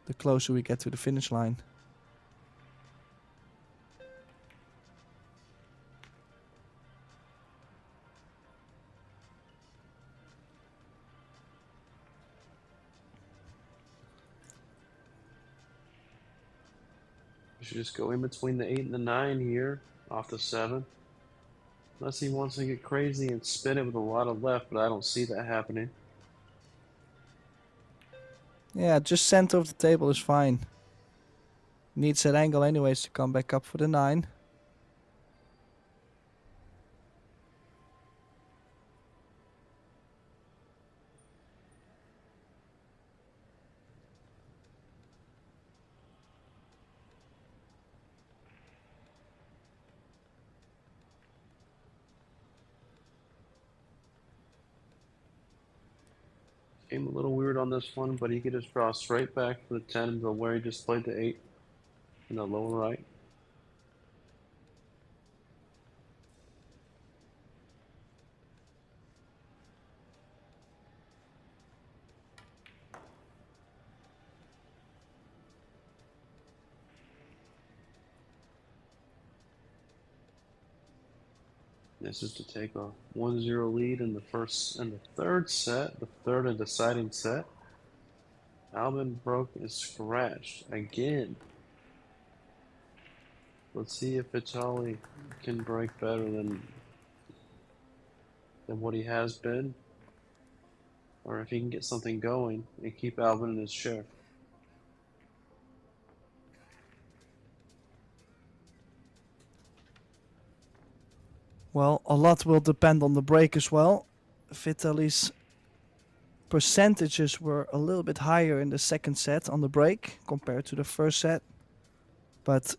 the closer we get to the finish line. You should just go in between the 8 and the 9 here, off the 7. Unless he wants to get crazy and spin it with a lot of left, but I don't see that happening. Yeah, just center of the table is fine. Needs that angle anyways to come back up for the 9. Came a little weird on this one, but he could just draw straight back for the 10 to where he just played the 8 in the lower right. This is to take a 1-0 lead in the third set, the third and deciding set. Albin broke and scratched again. Let's see if Vitaly can break better than what he has been, or if he can get something going and keep Albin in his chair. Well, a lot will depend on the break as well. Vitaly's percentages were a little bit higher in the second set on the break compared to the first set, but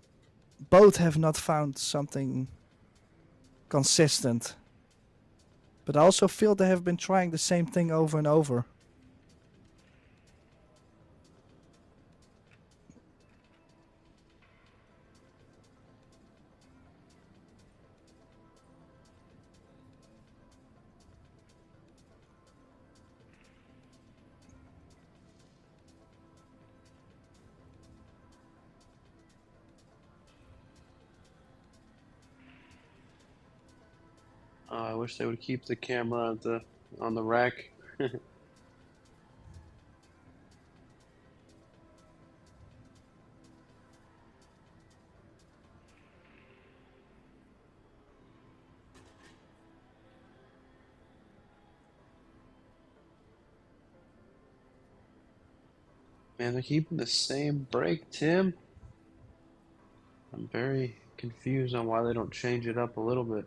both have not found something consistent. But I also feel they have been trying the same thing over and over. I wish they would keep the camera on the rack. Man, they're keeping the same break, Tim. I'm very confused on why they don't change it up a little bit.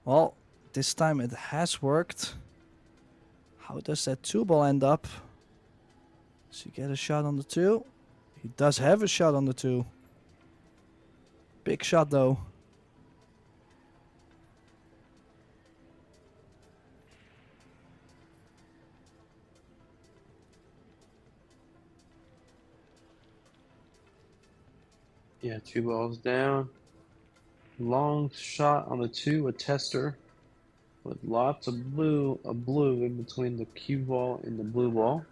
Well, this time it has worked. How does that 2-ball end up? Does he get a shot on the 2? He does have a shot on the 2. Big shot though. Yeah, 2 balls down. Long shot on the 2, a tester with lots of blue in between the cue ball and the blue ball.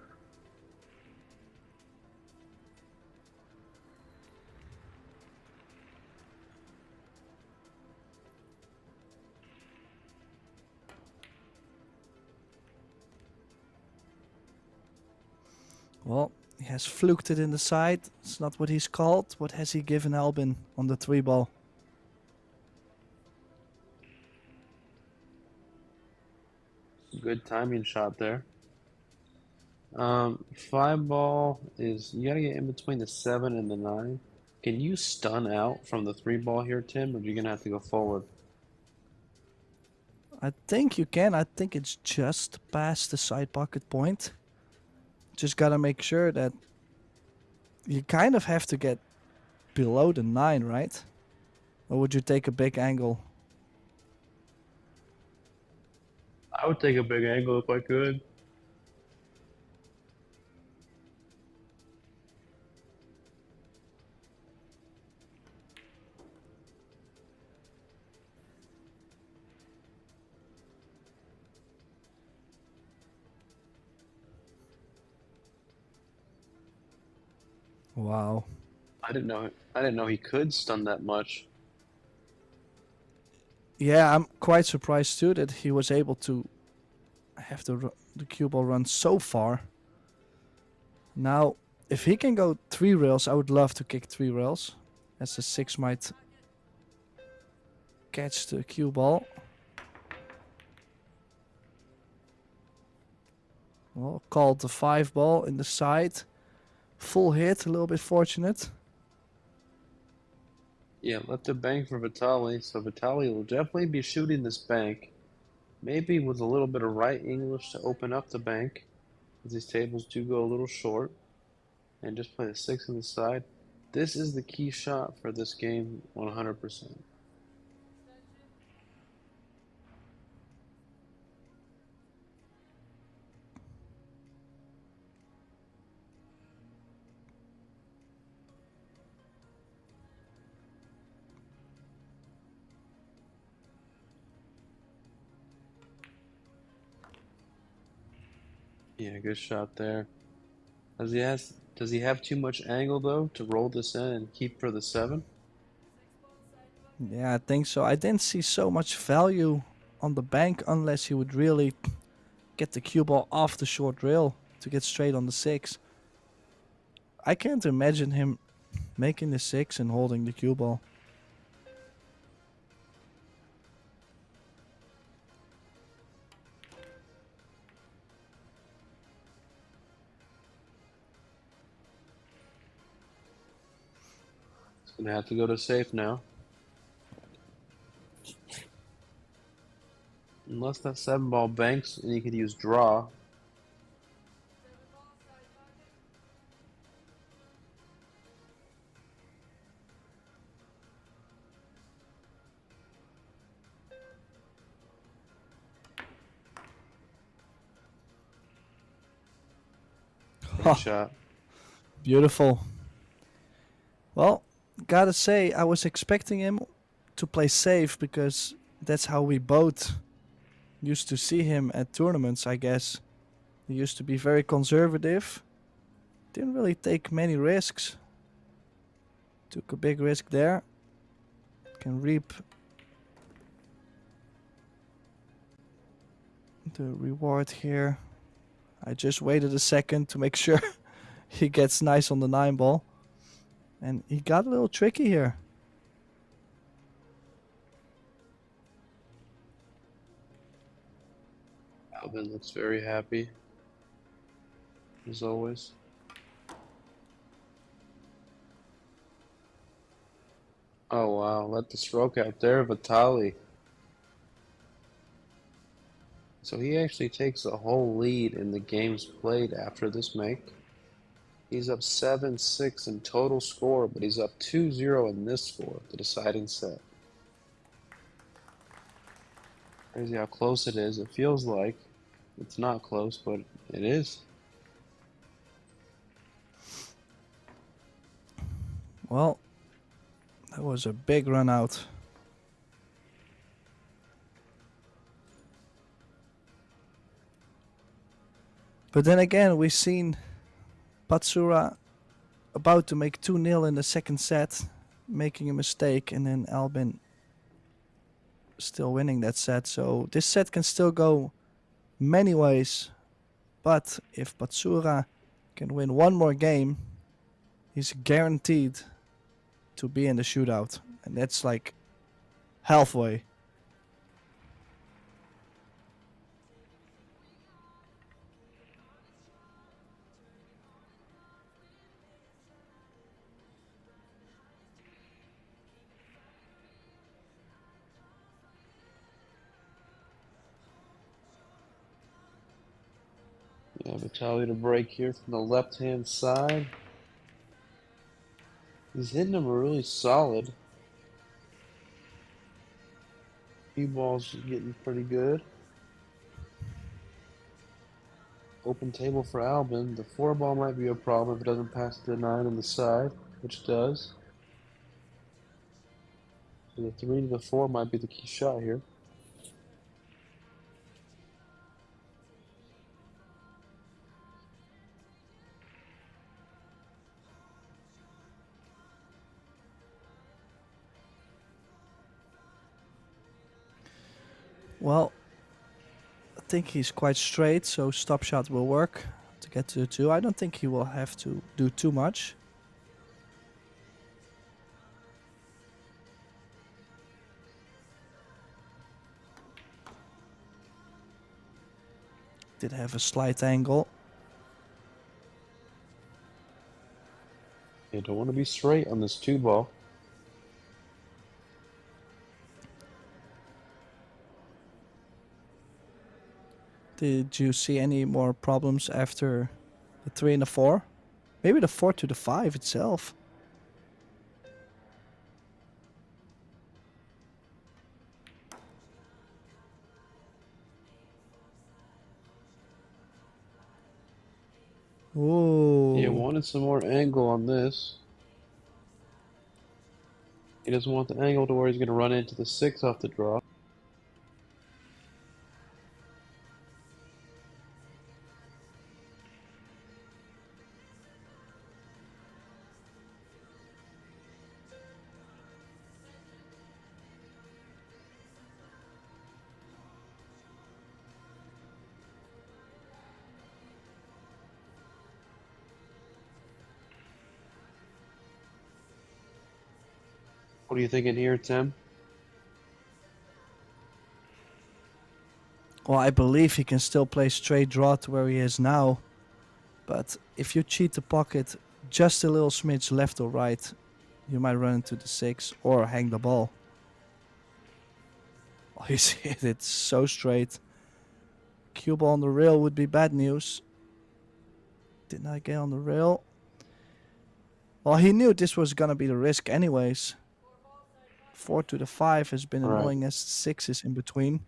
Well, he has fluked it in the side. It's not what he's called. What has he given Albin on the 3-ball? Good timing shot there. 5-ball is, you gotta get in between the 7 and the 9. Can you stun out from the 3-ball here, Tim, or are you gonna have to go forward? I think you can. I think it's just past the side pocket point. Just gotta make sure that you kind of have to get below the 9, right? Or would you take a big angle? I would take a big angle if I could. Wow. I didn't know he could stun that much. Yeah, I'm quite surprised too that he was able to have the cue ball run so far. Now, if he can go 3 rails, I would love to kick 3 rails, as the 6 might catch the cue ball. Well, called the 5-ball in the side. Full hit, a little bit fortunate. Yeah, left the bank for Vitali, so Vitali will definitely be shooting this bank. Maybe with a little bit of right English to open up the bank, as these tables do go a little short. And just play the 6 on the side. This is the key shot for this game 100%. Yeah, good shot there. Does he have too much angle though to roll this in and keep for the 7? Yeah, I think so. I didn't see so much value on the bank unless he would really get the cue ball off the short rail to get straight on the 6. I can't imagine him making the 6 and holding the cue ball. He's gonna have to go to safe now. Unless that 7-ball banks and you could use draw. Good shot. Beautiful. Well, gotta say, I was expecting him to play safe because that's how we both used to see him at tournaments, I guess. He used to be very conservative. Didn't really take many risks. Took a big risk there. Can reap the reward here. I just waited a second to make sure he gets nice on the 9-ball. And he got a little tricky here. Albin looks very happy, as always. Oh wow, let the stroke out there, Vitali. So he actually takes a whole lead in the games played after this make. He's up 7-6 in total score, but he's up 2-0 in this score, the deciding set. Crazy how close it is. It feels like it's not close, but it is. Well, that was a big run out. But then again, we've seen PATSURA about to make 2-0 in the second set, making a mistake, and then Albin still winning that set. So this set can still go many ways. But if PATSURA can win one more game, he's guaranteed to be in the shootout. And that's like halfway. Yeah, Vitaly to break here from the left-hand side. He's hitting them really solid. Cue ball's getting pretty good. Open table for Albin. The 4 ball might be a problem if it doesn't pass the 9 on the side, which it does. So the 3 to the 4 might be the key shot here. Well, I think he's quite straight, so stop shot will work to get to the 2. I don't think he will have to do too much. Did have a slight angle. You don't want to be straight on this 2 ball. Did you see any more problems after the 3 and the 4? Maybe the 4 to the 5 itself. Ooh. He wanted some more angle on this. He doesn't want the angle to where he's going to run into the 6 off the draw. What are you thinking here, Tim? Well, I believe he can still play straight draw to where he is now. But if you cheat the pocket just a little smidge left or right, you might run into the 6 or hang the ball. Oh, you see it, it's so straight. Cue ball on the rail would be bad news. Did not get on the rail. Well, he knew this was gonna be the risk anyways. 4 to the 5 has been annoying as 6 is in between.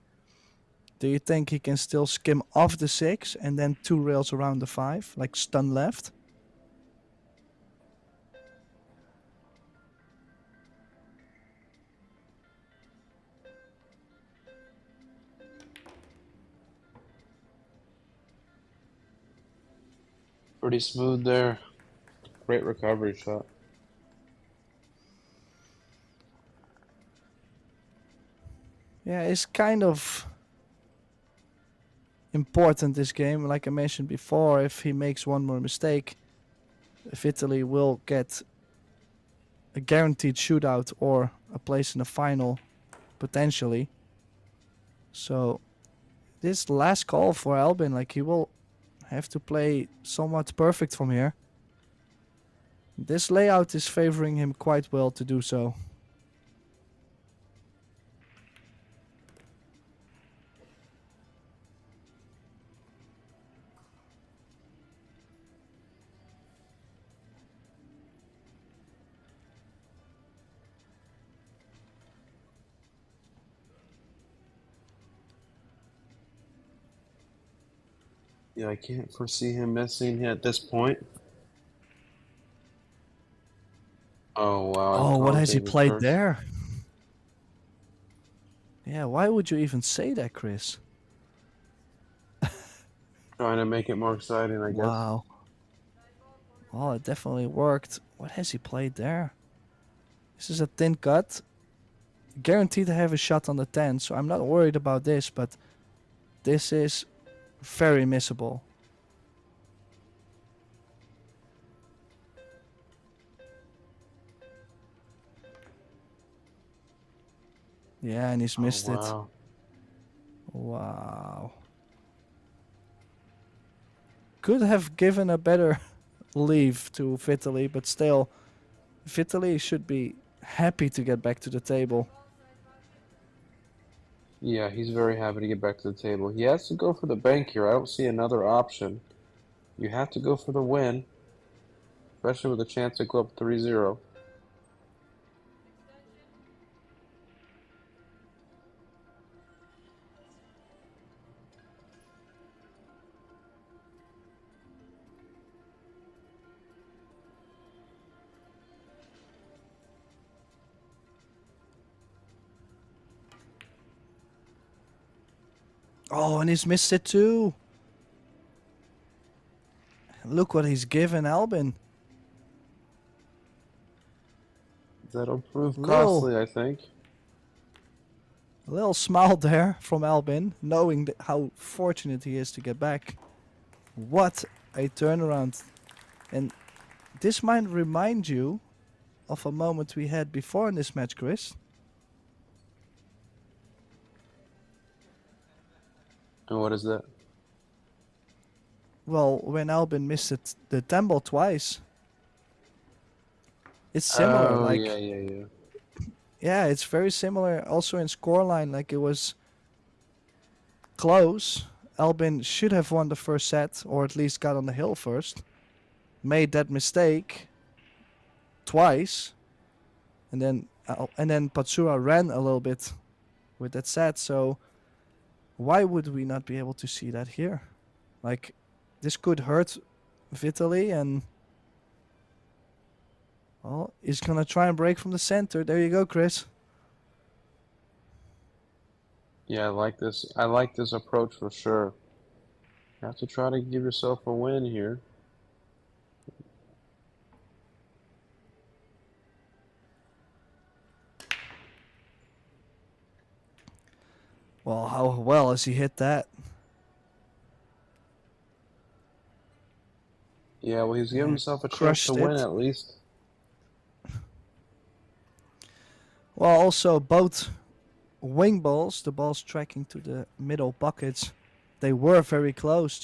Do you think he can still skim off the 6 and then 2 rails around the 5, like stun left? Pretty smooth there. Great recovery shot. Yeah, it's kind of important this game. Like I mentioned before, if he makes one more mistake, if Italy will get a guaranteed shootout or a place in the final, potentially. So this last call for Albin, like he will have to play somewhat perfect from here. This layout is favoring him quite well to do so. Yeah, I can't foresee him missing at this point. Oh, wow. Oh, what has he commentated played first. there? Yeah, why would you even say that, Chris? Trying to make it more exciting, I guess. Wow. Well, it definitely worked. What has he played there? This is a thin cut. Guaranteed to have a shot on the 10, so I'm not worried about this, but this is very missable. Yeah, and he's missed Oh, it. wow. Wow. Could have given a better leave to Vitaly, but still, Vitaly should be happy to get back to the table. Yeah, he's very happy to get back to the table. He has to go for the bank here. I don't see another option. You have to go for the win, especially with a chance to go up 3-0. Oh, and he's missed it too. Look what he's given Albin. That'll prove Little, costly, I think. little smile there from Albin, knowing how fortunate he is to get back. What a turnaround. And this might remind you of a moment we had before in this match, Chris. And what is that? Well, when Albin missed it, the 10 ball twice. It's similar, Oh, like, yeah. yeah, it's very similar also in scoreline, like it was close. Albin should have won the first set, or at least got on the hill first. Made that mistake twice, and then PATSURA ran a little bit with that set. So why would we not be able to see that here? Like, this could hurt Vitaly, and well, he's gonna try and break from the center. There you go, Chris. Yeah, I like this. I like this approach for sure. You have to try to give yourself a win here. Well, how well has he hit that? Yeah, well, he's giving himself a chance Crushed to win it. at least. Well, also both wing balls, the balls tracking to the middle buckets, they were very close,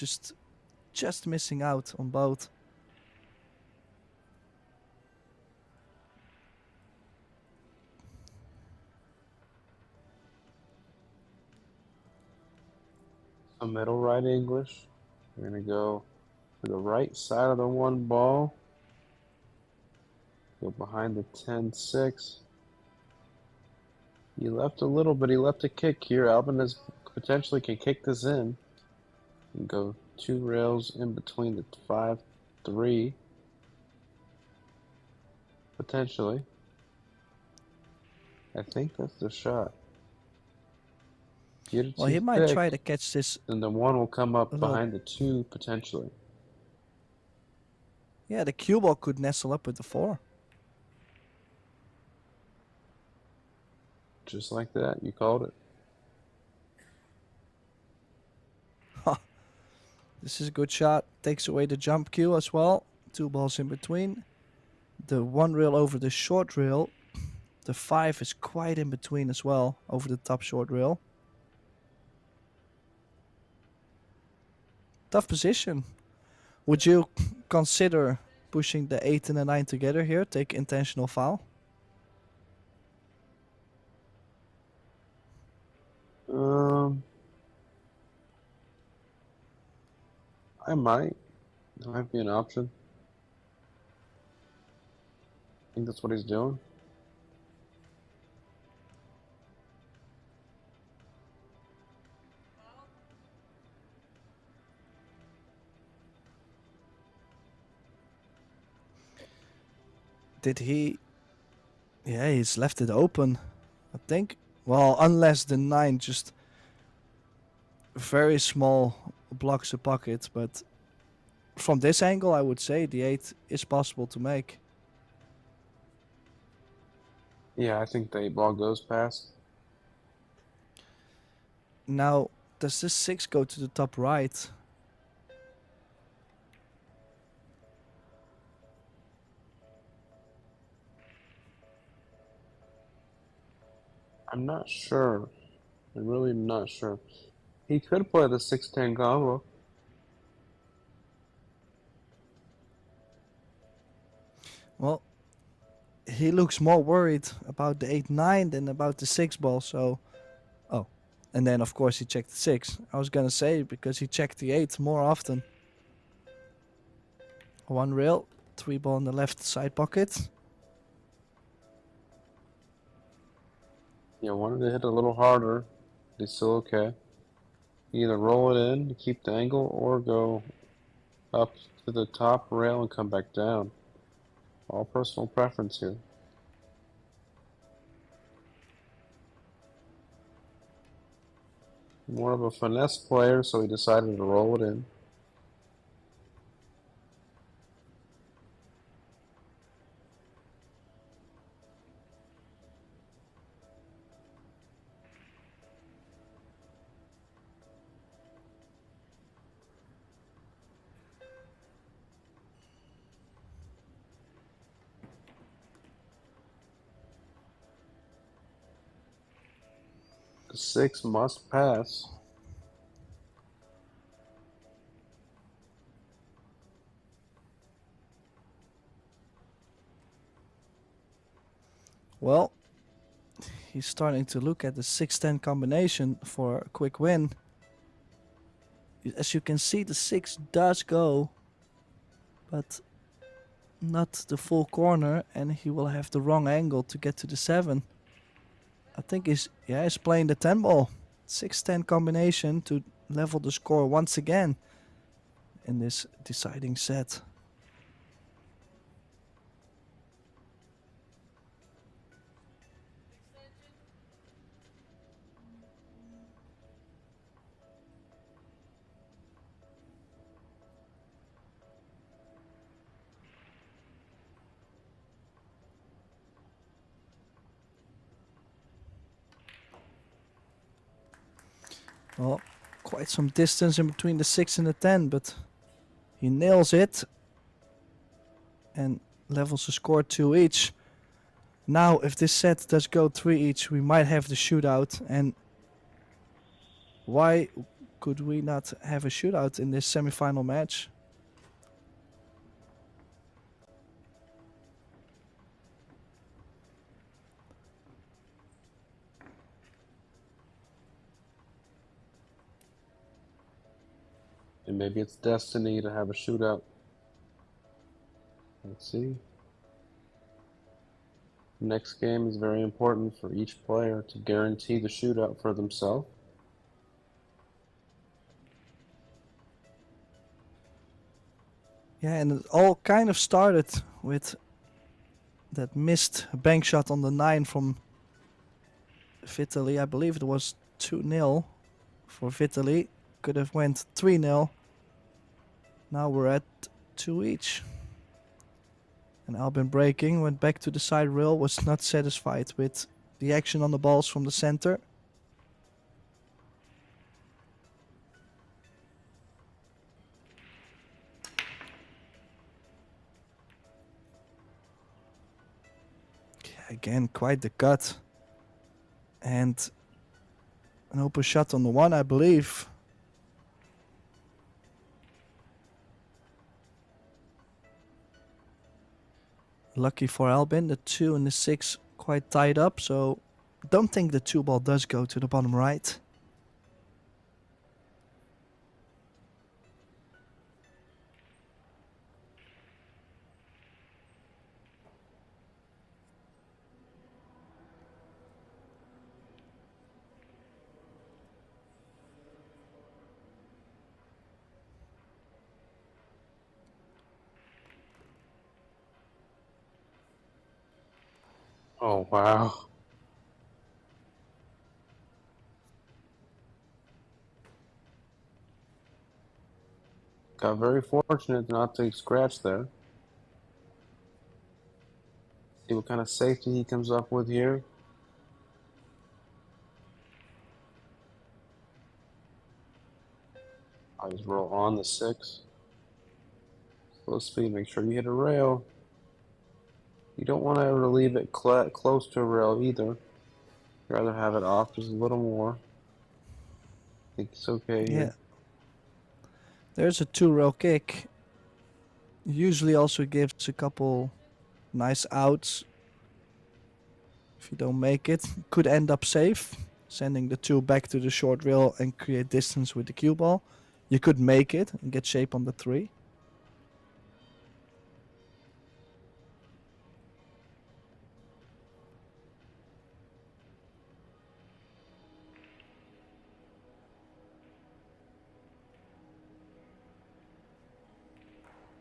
just missing out on both. So middle right English. We're going to go to the right side of the one ball. Go behind the 10-6. He left a little, but he left a kick here. Albin is potentially can kick this in. And go 2 rails in between the 5-3. Potentially. I think that's the shot. Get it Well, too he might thick, try to catch this. then the 1 will come up little- behind the 2 potentially. Yeah, the cue ball could nestle up with the 4. Just like that, you called it. This is a good shot. Takes away the jump cue as well. 2 balls in between. The 1 rail over the short rail. The 5 is quite in between as well, over the top short rail. Tough position. Would you consider pushing the 8 and the 9 together here? Take intentional foul? I might. That might be an option. I think that's what he's doing. Did he? Yeah, he's left it open, I think. Well, unless the 9 just very small blocks the pocket, but from this angle, I would say the 8 is possible to make. Yeah, I think the 8 ball goes past. Now, does this 6 go to the top right? I'm not sure. I'm really not sure. He could play the 6-10 combo. Well, he looks more worried about the 8-9 than about the 6 ball, so... Oh, and then of course he checked the 6. I was gonna say, because he checked the 8 more often. 1 rail, 3 ball in the left side pocket. Yeah, wanted to hit a little harder. But he's still okay. Either roll it in to keep the angle or go up to the top rail and come back down. All personal preference here. More of a finesse player, so he decided to roll it in. The 6 must pass. Well, he's starting to look at the 6-10 combination for a quick win. As you can see, the 6 does go, but not the full corner, and he will have the wrong angle to get to the 7. I think he's playing the 10 ball. 6-10 combination to level the score once again in this deciding set. Well, quite some distance in between the 6 and the 10, but he nails it and levels the score 2 each. Now, if this set does go 3 each, we might have the shootout. And why could we not have a shootout in this semi-final match? And maybe it's destiny to have a shootout. Let's see. Next game is very important for each player to guarantee the shootout for themselves. Yeah, and it all kind of started with that missed bank shot on the 9 from Vitaly. I believe it was 2-0 for Vitaly. Could have went 3-0. Now we're at 2 each. And Albin breaking, went back to the side rail, was not satisfied with the action on the balls from the center. Again, quite the cut. And an open shot on the 1, I believe. Lucky for Albin, the 2 and the 6 quite tied up, so don't think the 2 ball does go to the bottom right. Oh, wow. Got very fortunate not to scratch there. See what kind of safety he comes up with here. I just roll on the 6. Slow speed, make sure you hit a rail. You don't want to ever leave it close to a rail either. Rather have it off just a little more. I think it's okay Yeah. here. There's a 2-rail kick. Usually also gives a couple nice outs. If you don't make it, could end up safe, sending the 2 back to the short rail and create distance with the cue ball. You could make it and get shape on the 3.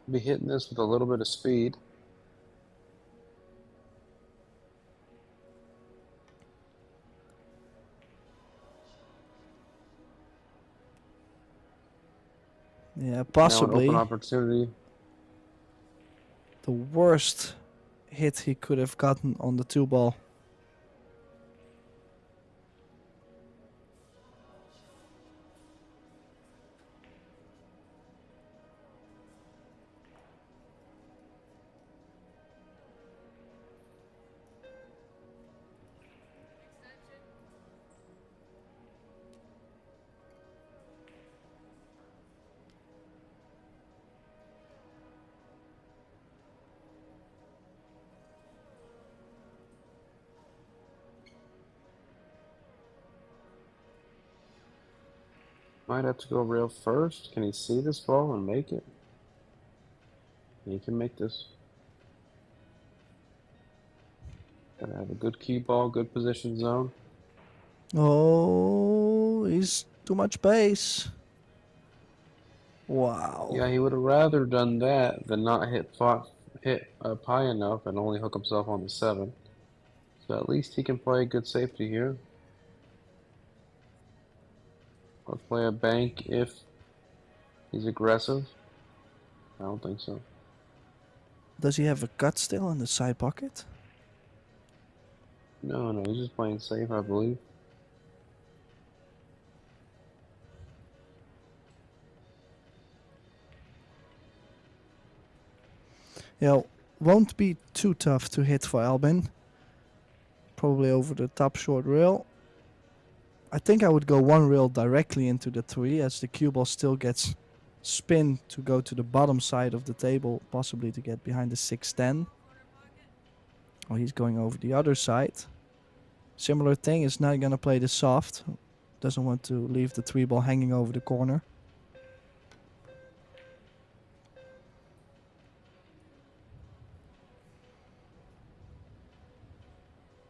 Be hitting this with a little bit of speed. Yeah, Now an possibly open opportunity. the worst hit he could have gotten on the 2 ball. Might have to go rail first. Can he see this ball and make it? He can make this. Gotta have a good cue ball, good position zone. Oh, he's too much pace. Wow. Yeah, he would have rather done that than not hit up high enough and only hook himself on the 7. So at least he can play good safety here. Or play a bank if he's aggressive. I don't think so. Does he have a cut still in the side pocket? No, he's just playing safe, I believe. Yeah, won't be too tough to hit for Albin. Probably over the top short rail. I think I would go 1 rail directly into the 3 as the cue ball still gets spin to go to the bottom side of the table, possibly to get behind the 6-10. Oh, he's going over the other side. Similar thing, is not gonna play the soft. Doesn't want to leave the 3 ball hanging over the corner.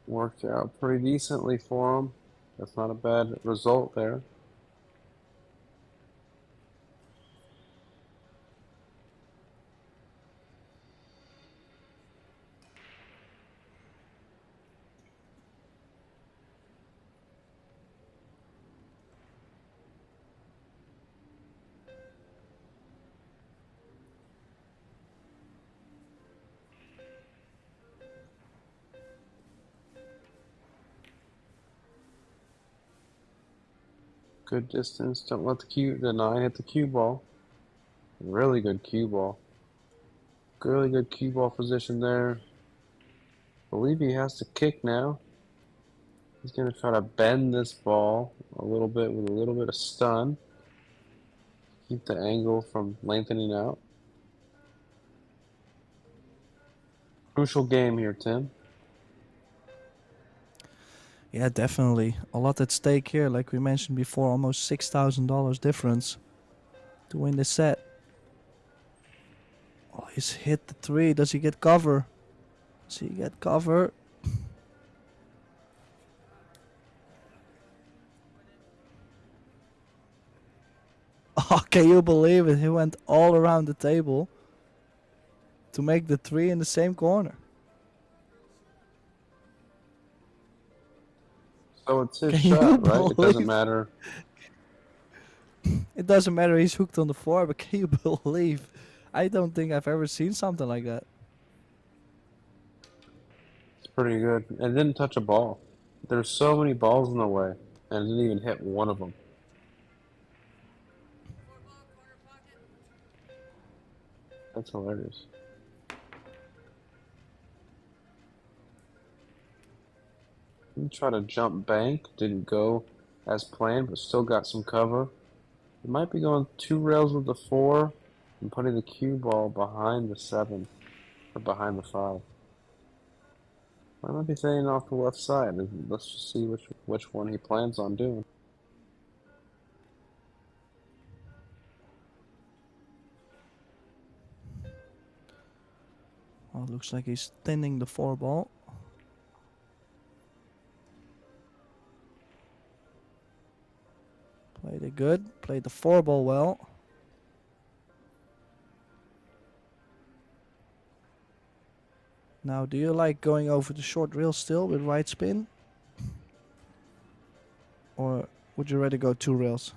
Worked out pretty decently for him. That's not a bad result there. Good distance. Don't let the 9 hit the cue ball. Really good cue ball. Really good cue ball position there. Believe he has to kick now. He's gonna try to bend this ball a little bit with a little bit of stun. Keep the angle from lengthening out. Crucial game here, Tim. Yeah, definitely. A lot at stake here, like we mentioned before, almost $6,000 difference to win this set. Oh, he's hit the 3. Does he get cover? Does he get cover? Oh, can you believe it? He went all around the table to make the 3 in the same corner. So it's his Can you shot, right? It doesn't believe- matter. It doesn't matter he's hooked on the 4, but can you believe? I don't think I've ever seen something like that. It's pretty good. And it didn't touch a ball. There's so many balls in the way, and it didn't even hit one of them. That's hilarious. to try to jump bank. Didn't go as planned, but still got some cover. He might be going 2 rails with the 4 and putting the cue ball behind the 7 or behind the 5. I might be staying off the left side. Let's just see which one he plans on doing. Well, it looks like he's thinning the 4 ball. Played it good. Played the 4 ball well. Now, do you like going over the short rail still with right spin? Or would you rather go 2 rails?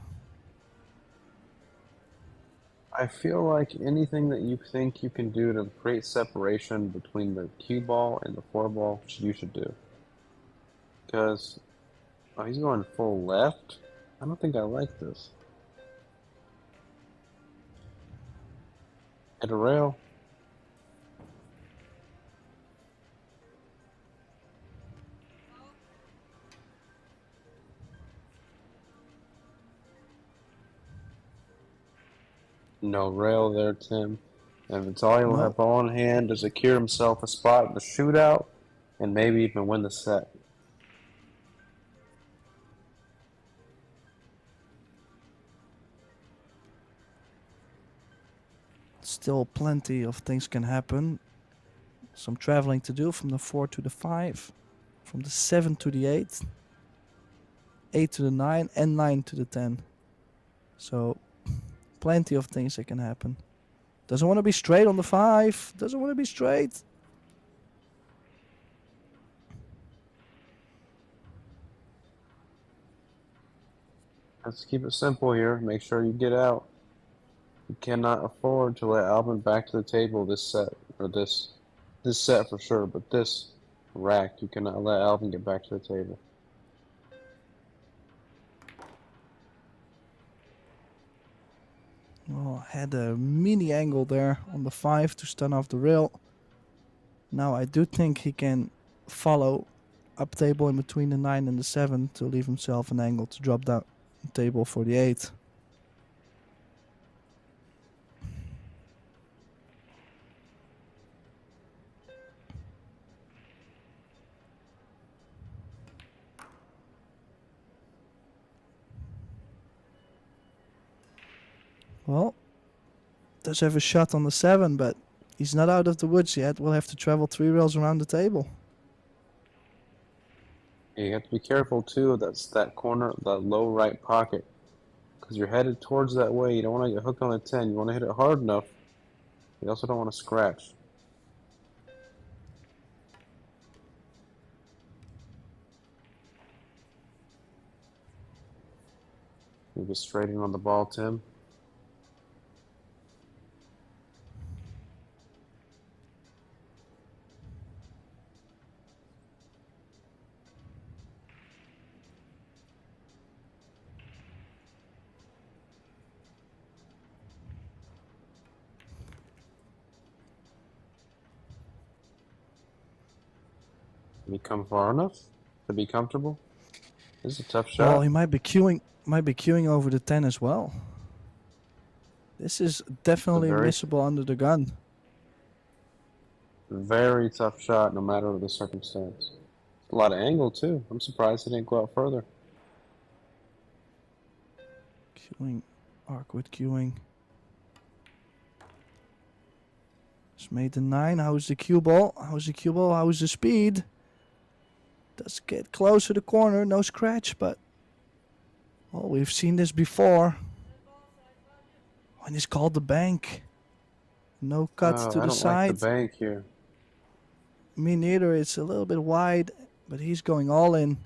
I feel like anything that you think you can do to create separation between the cue ball and the 4 ball, you should do. Because he's going full left. I don't think I like this. Hit a rail. No rail there, Tim. And Vitaly will have ball in hand to secure himself a spot in the shootout and maybe even win the set. Still plenty of things can happen. Some traveling to do from the 4 to the 5, from the 7 to the 8, 8 to the 9, and 9 to the 10. So, plenty of things that can happen. Doesn't want to be straight on the 5. Doesn't want to be straight. Let's keep it simple here. Make sure you get out. You cannot afford to let Albin back to the table this set, or this set for sure, but this rack, you cannot let Alvin get back to the table. Well, had a mini angle there on the 5 to stun off the rail. Now I do think he can follow up table in between the 9 and the 7 to leave himself an angle to drop down the table for the 8. Well, does have a shot on the 7, but he's not out of the woods yet. We'll have to travel 3 rails around the table. Yeah, you have to be careful too. That's that corner, that low right pocket, because you're headed towards that way. You don't want to get hooked on a 10. You want to hit it hard enough. You also don't want to scratch. You get straight in on the ball, Tim. Can you come far enough to be comfortable? This is a tough shot. Well, he might be queuing over the 10 as well. This is definitely missable under the gun. Very tough shot, no matter the circumstance. A lot of angle too. I'm surprised he didn't go out further. Queuing, arc with queuing. Just made the 9. How's the cue ball? How's the cue ball? How's the speed? Does get close to the corner, no scratch, but well, we've seen this before. When he's called the bank, no cuts to the side. I don't like the bank here. Me neither. It's a little bit wide, but he's going all in.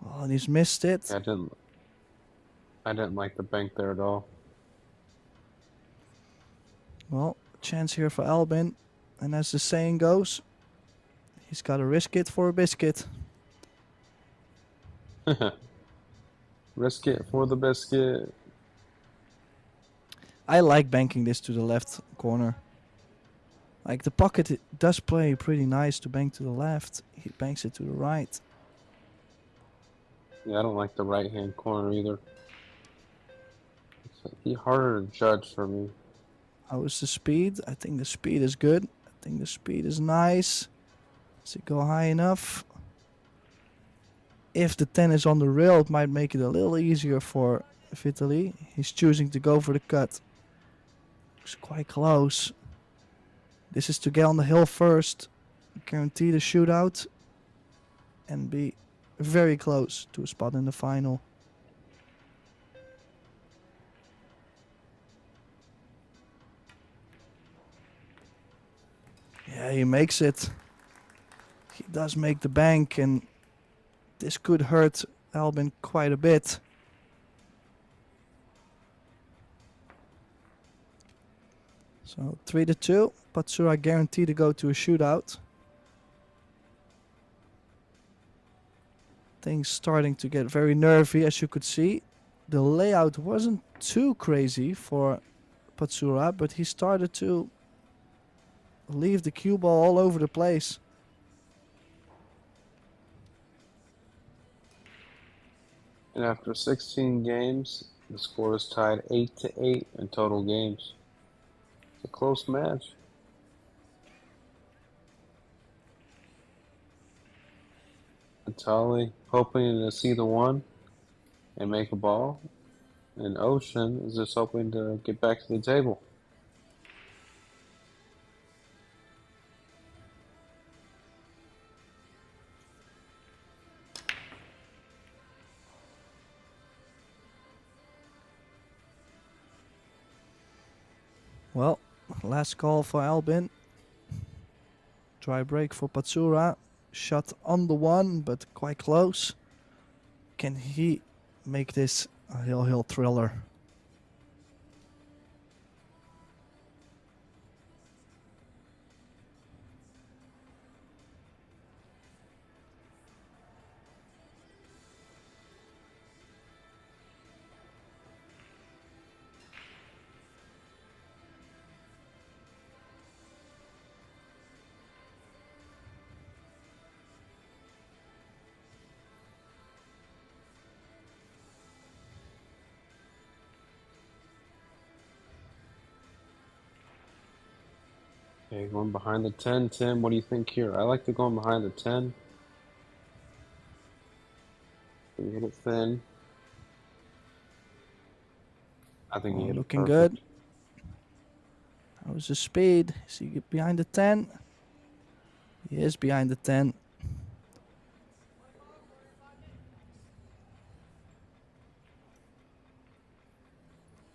Well, and he's missed it. I didn't like the bank there at all. Well, chance here for Albin, and as the saying goes, he's got to risk it for a biscuit. Risk it for the biscuit. I like banking this to the left corner. Like the pocket it does play pretty nice to bank to the left. He banks it to the right. Yeah, I don't like the right hand corner either. It's harder to judge for me. How is the speed? I think the speed is good. I think the speed is nice. Does it go high enough? If the 10 is on the rail, it might make it a little easier for Vitaly. He's choosing to go for the cut. Looks quite close. This is to get on the hill first, guarantee the shootout, and be very close to a spot in the final. Yeah, he makes it. He does make the bank, and this could hurt Albin quite a bit. So 3-2. PATSURA guaranteed to go to a shootout. Things starting to get very nervy, as you could see. The layout wasn't too crazy for PATSURA, but he started to leave the cue ball all over the place. And after 16 games, the score is tied 8-8 in total games. It's a close match. Vitali hoping to see the one and make a ball. And OUSCHAN is just hoping to get back to the table. Well, last call for Albin. Try break for PATSURA. Shot on the one, but quite close. Can he make this a hill thriller? Okay, going behind the 10, Tim. What do you think here? I like to go behind the 10. We hit it thin. I think he hit it Looking perfect. good. How's the speed? Is he behind the 10? He is behind the 10.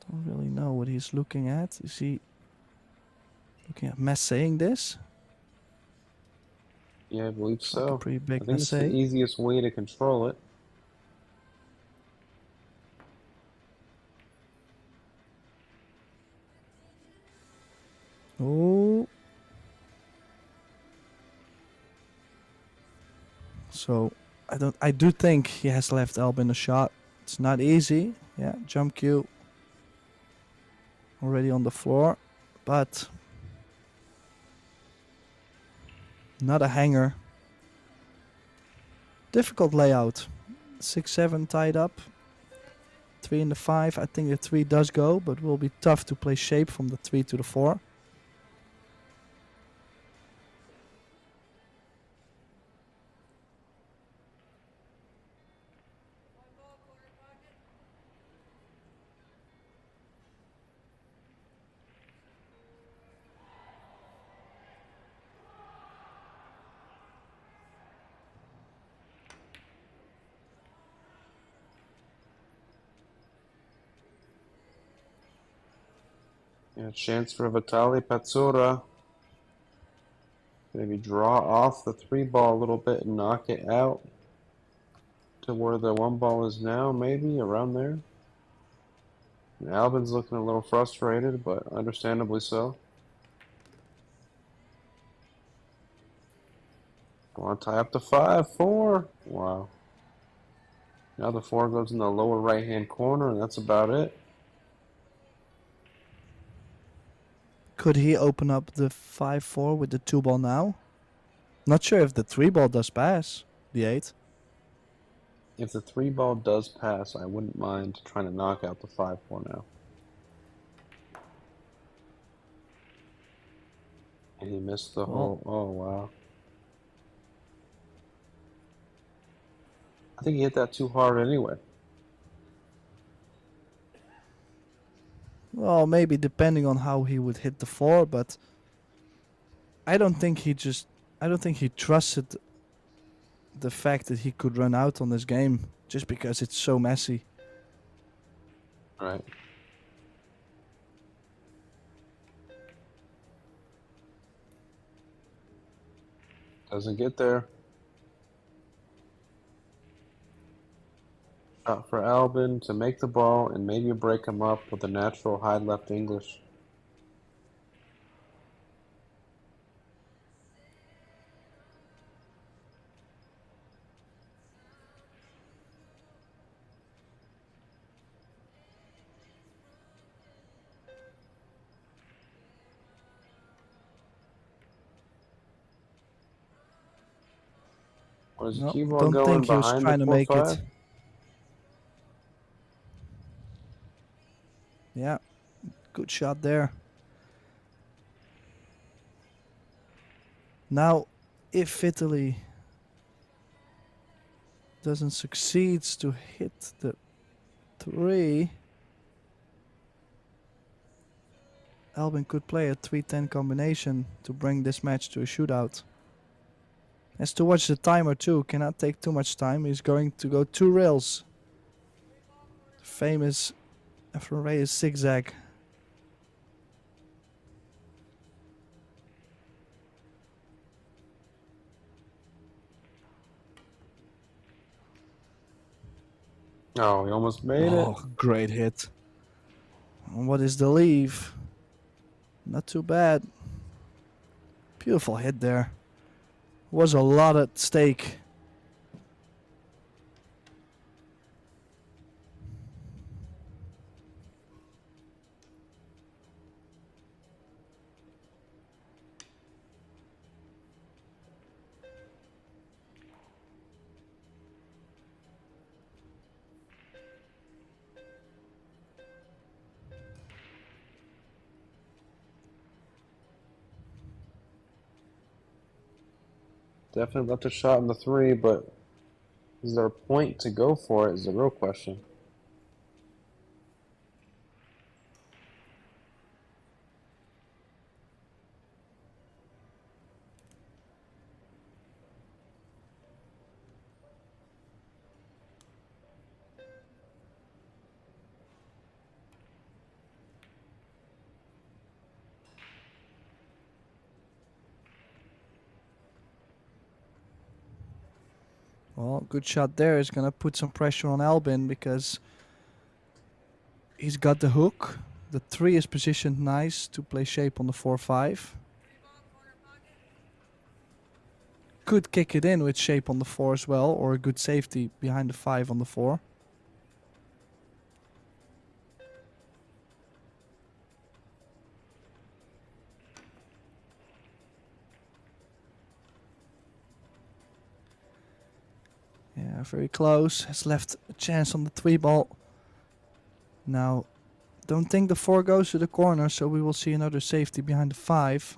Don't really know what he's looking at. Is he looking at saying this? Yeah, I believe It's like a so. pretty big I think it's the mistake. easiest way to control it. Oh. So I do think he has left Albin a shot. It's not easy. Yeah, jump cue already on the floor, but not a hanger. Difficult layout. 6-7 tied up. 3 in the 5. I think the 3 does go, but will be tough to play shape from the 3 to the 4. Yeah, chance for Vitali PATSURA. Maybe draw off the 3 ball a little bit and knock it out to where the 1 ball is now, maybe around there. And Albin's looking a little frustrated, but understandably so. Want to tie up to 5-4. Wow. Now the 4 goes in the lower right hand corner, and that's about it. Could he open up the 5-4 with the 2 ball now? Not sure if the 3 ball does pass the 8. If the 3 ball does pass, I wouldn't mind trying to knock out the 5-4 now. And he missed the whole. Oh, wow. I think he hit that too hard anyway. Well, maybe depending on how he would hit the 4, but I don't think he trusted the fact that he could run out on this game just because it's so messy. Right. Doesn't get there. Shot for Albin to make the ball and maybe break him up with a natural high left English. Was the cue ball Don't going think he was behind trying the to make 4-5? it. Yeah, good shot there. Now, if Italy doesn't succeed to hit the 3, Albin could play a 3-10 combination to bring this match to a shootout. Has to watch the timer too, cannot take too much time. He's going to go 2 rails. The famous Aerorack zigzag. Oh, he almost made it. Great hit. And what is the leave? Not too bad. Beautiful hit there. Was a lot at stake. Definitely left a shot in the 3, but is there a point to go for it is the real question. Well, good shot there. Is going to put some pressure on Albin because he's got the hook. The 3 is positioned nice to play shape on the 4-5. Could kick it in with shape on the 4 as well, or a good safety behind the 5 on the 4. Yeah, very close. Has left a chance on the 3 ball. Now, don't think the 4 goes to the corner, so we will see another safety behind the 5.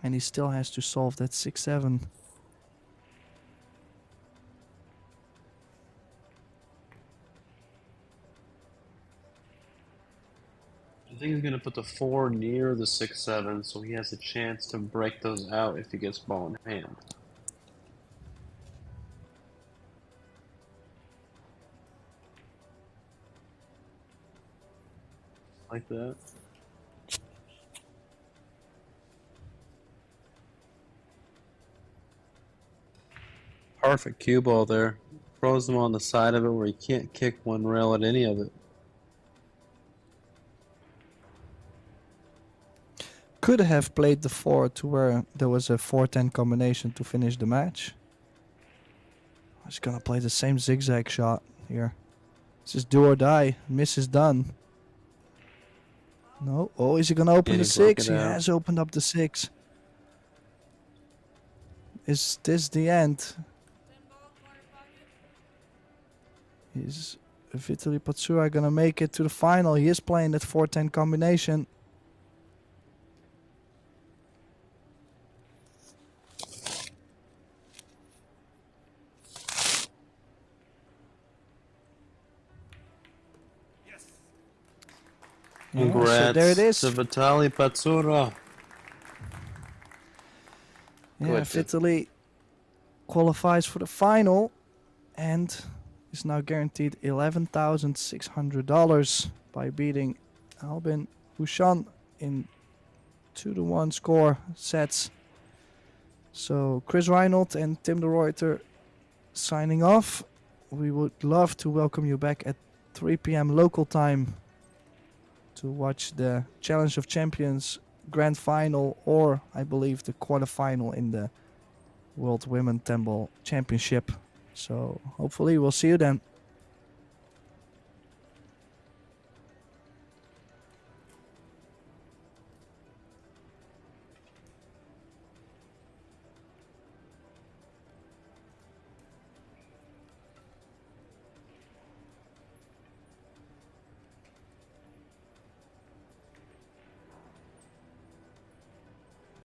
And he still has to solve that 6-7. I think he's going to put the 4 near the 6-7, so he has a chance to break those out if he gets ball in hand. Like that. Perfect cue ball there. Throws him on the side of it where he can't kick one rail at any of it. Could have played the 4 to where there was a 4-10 combination to finish the match. He's gonna play the same zigzag shot here. This is do or die. Miss is done. No. Oh, is he gonna open And the he broke 6? it He out. has opened up the 6. Is this the end? Is Vitaly PATSURA gonna make it to the final? He is playing that 4-10 combination. Yeah, Congrats so there it is. to Vitaly PATSURA. Yeah, Good. Vitaly qualifies for the final and is now guaranteed $11,600 by beating Albin Bouchon in 2-1 score sets. So Chris Reinold and Tim de Ruyter signing off. We would love to welcome you back at 3 p.m. local time to watch the Challenge of Champions Grand Final, or I believe the quarterfinal in the World Women 10 Ball Championship. So hopefully we'll see you then.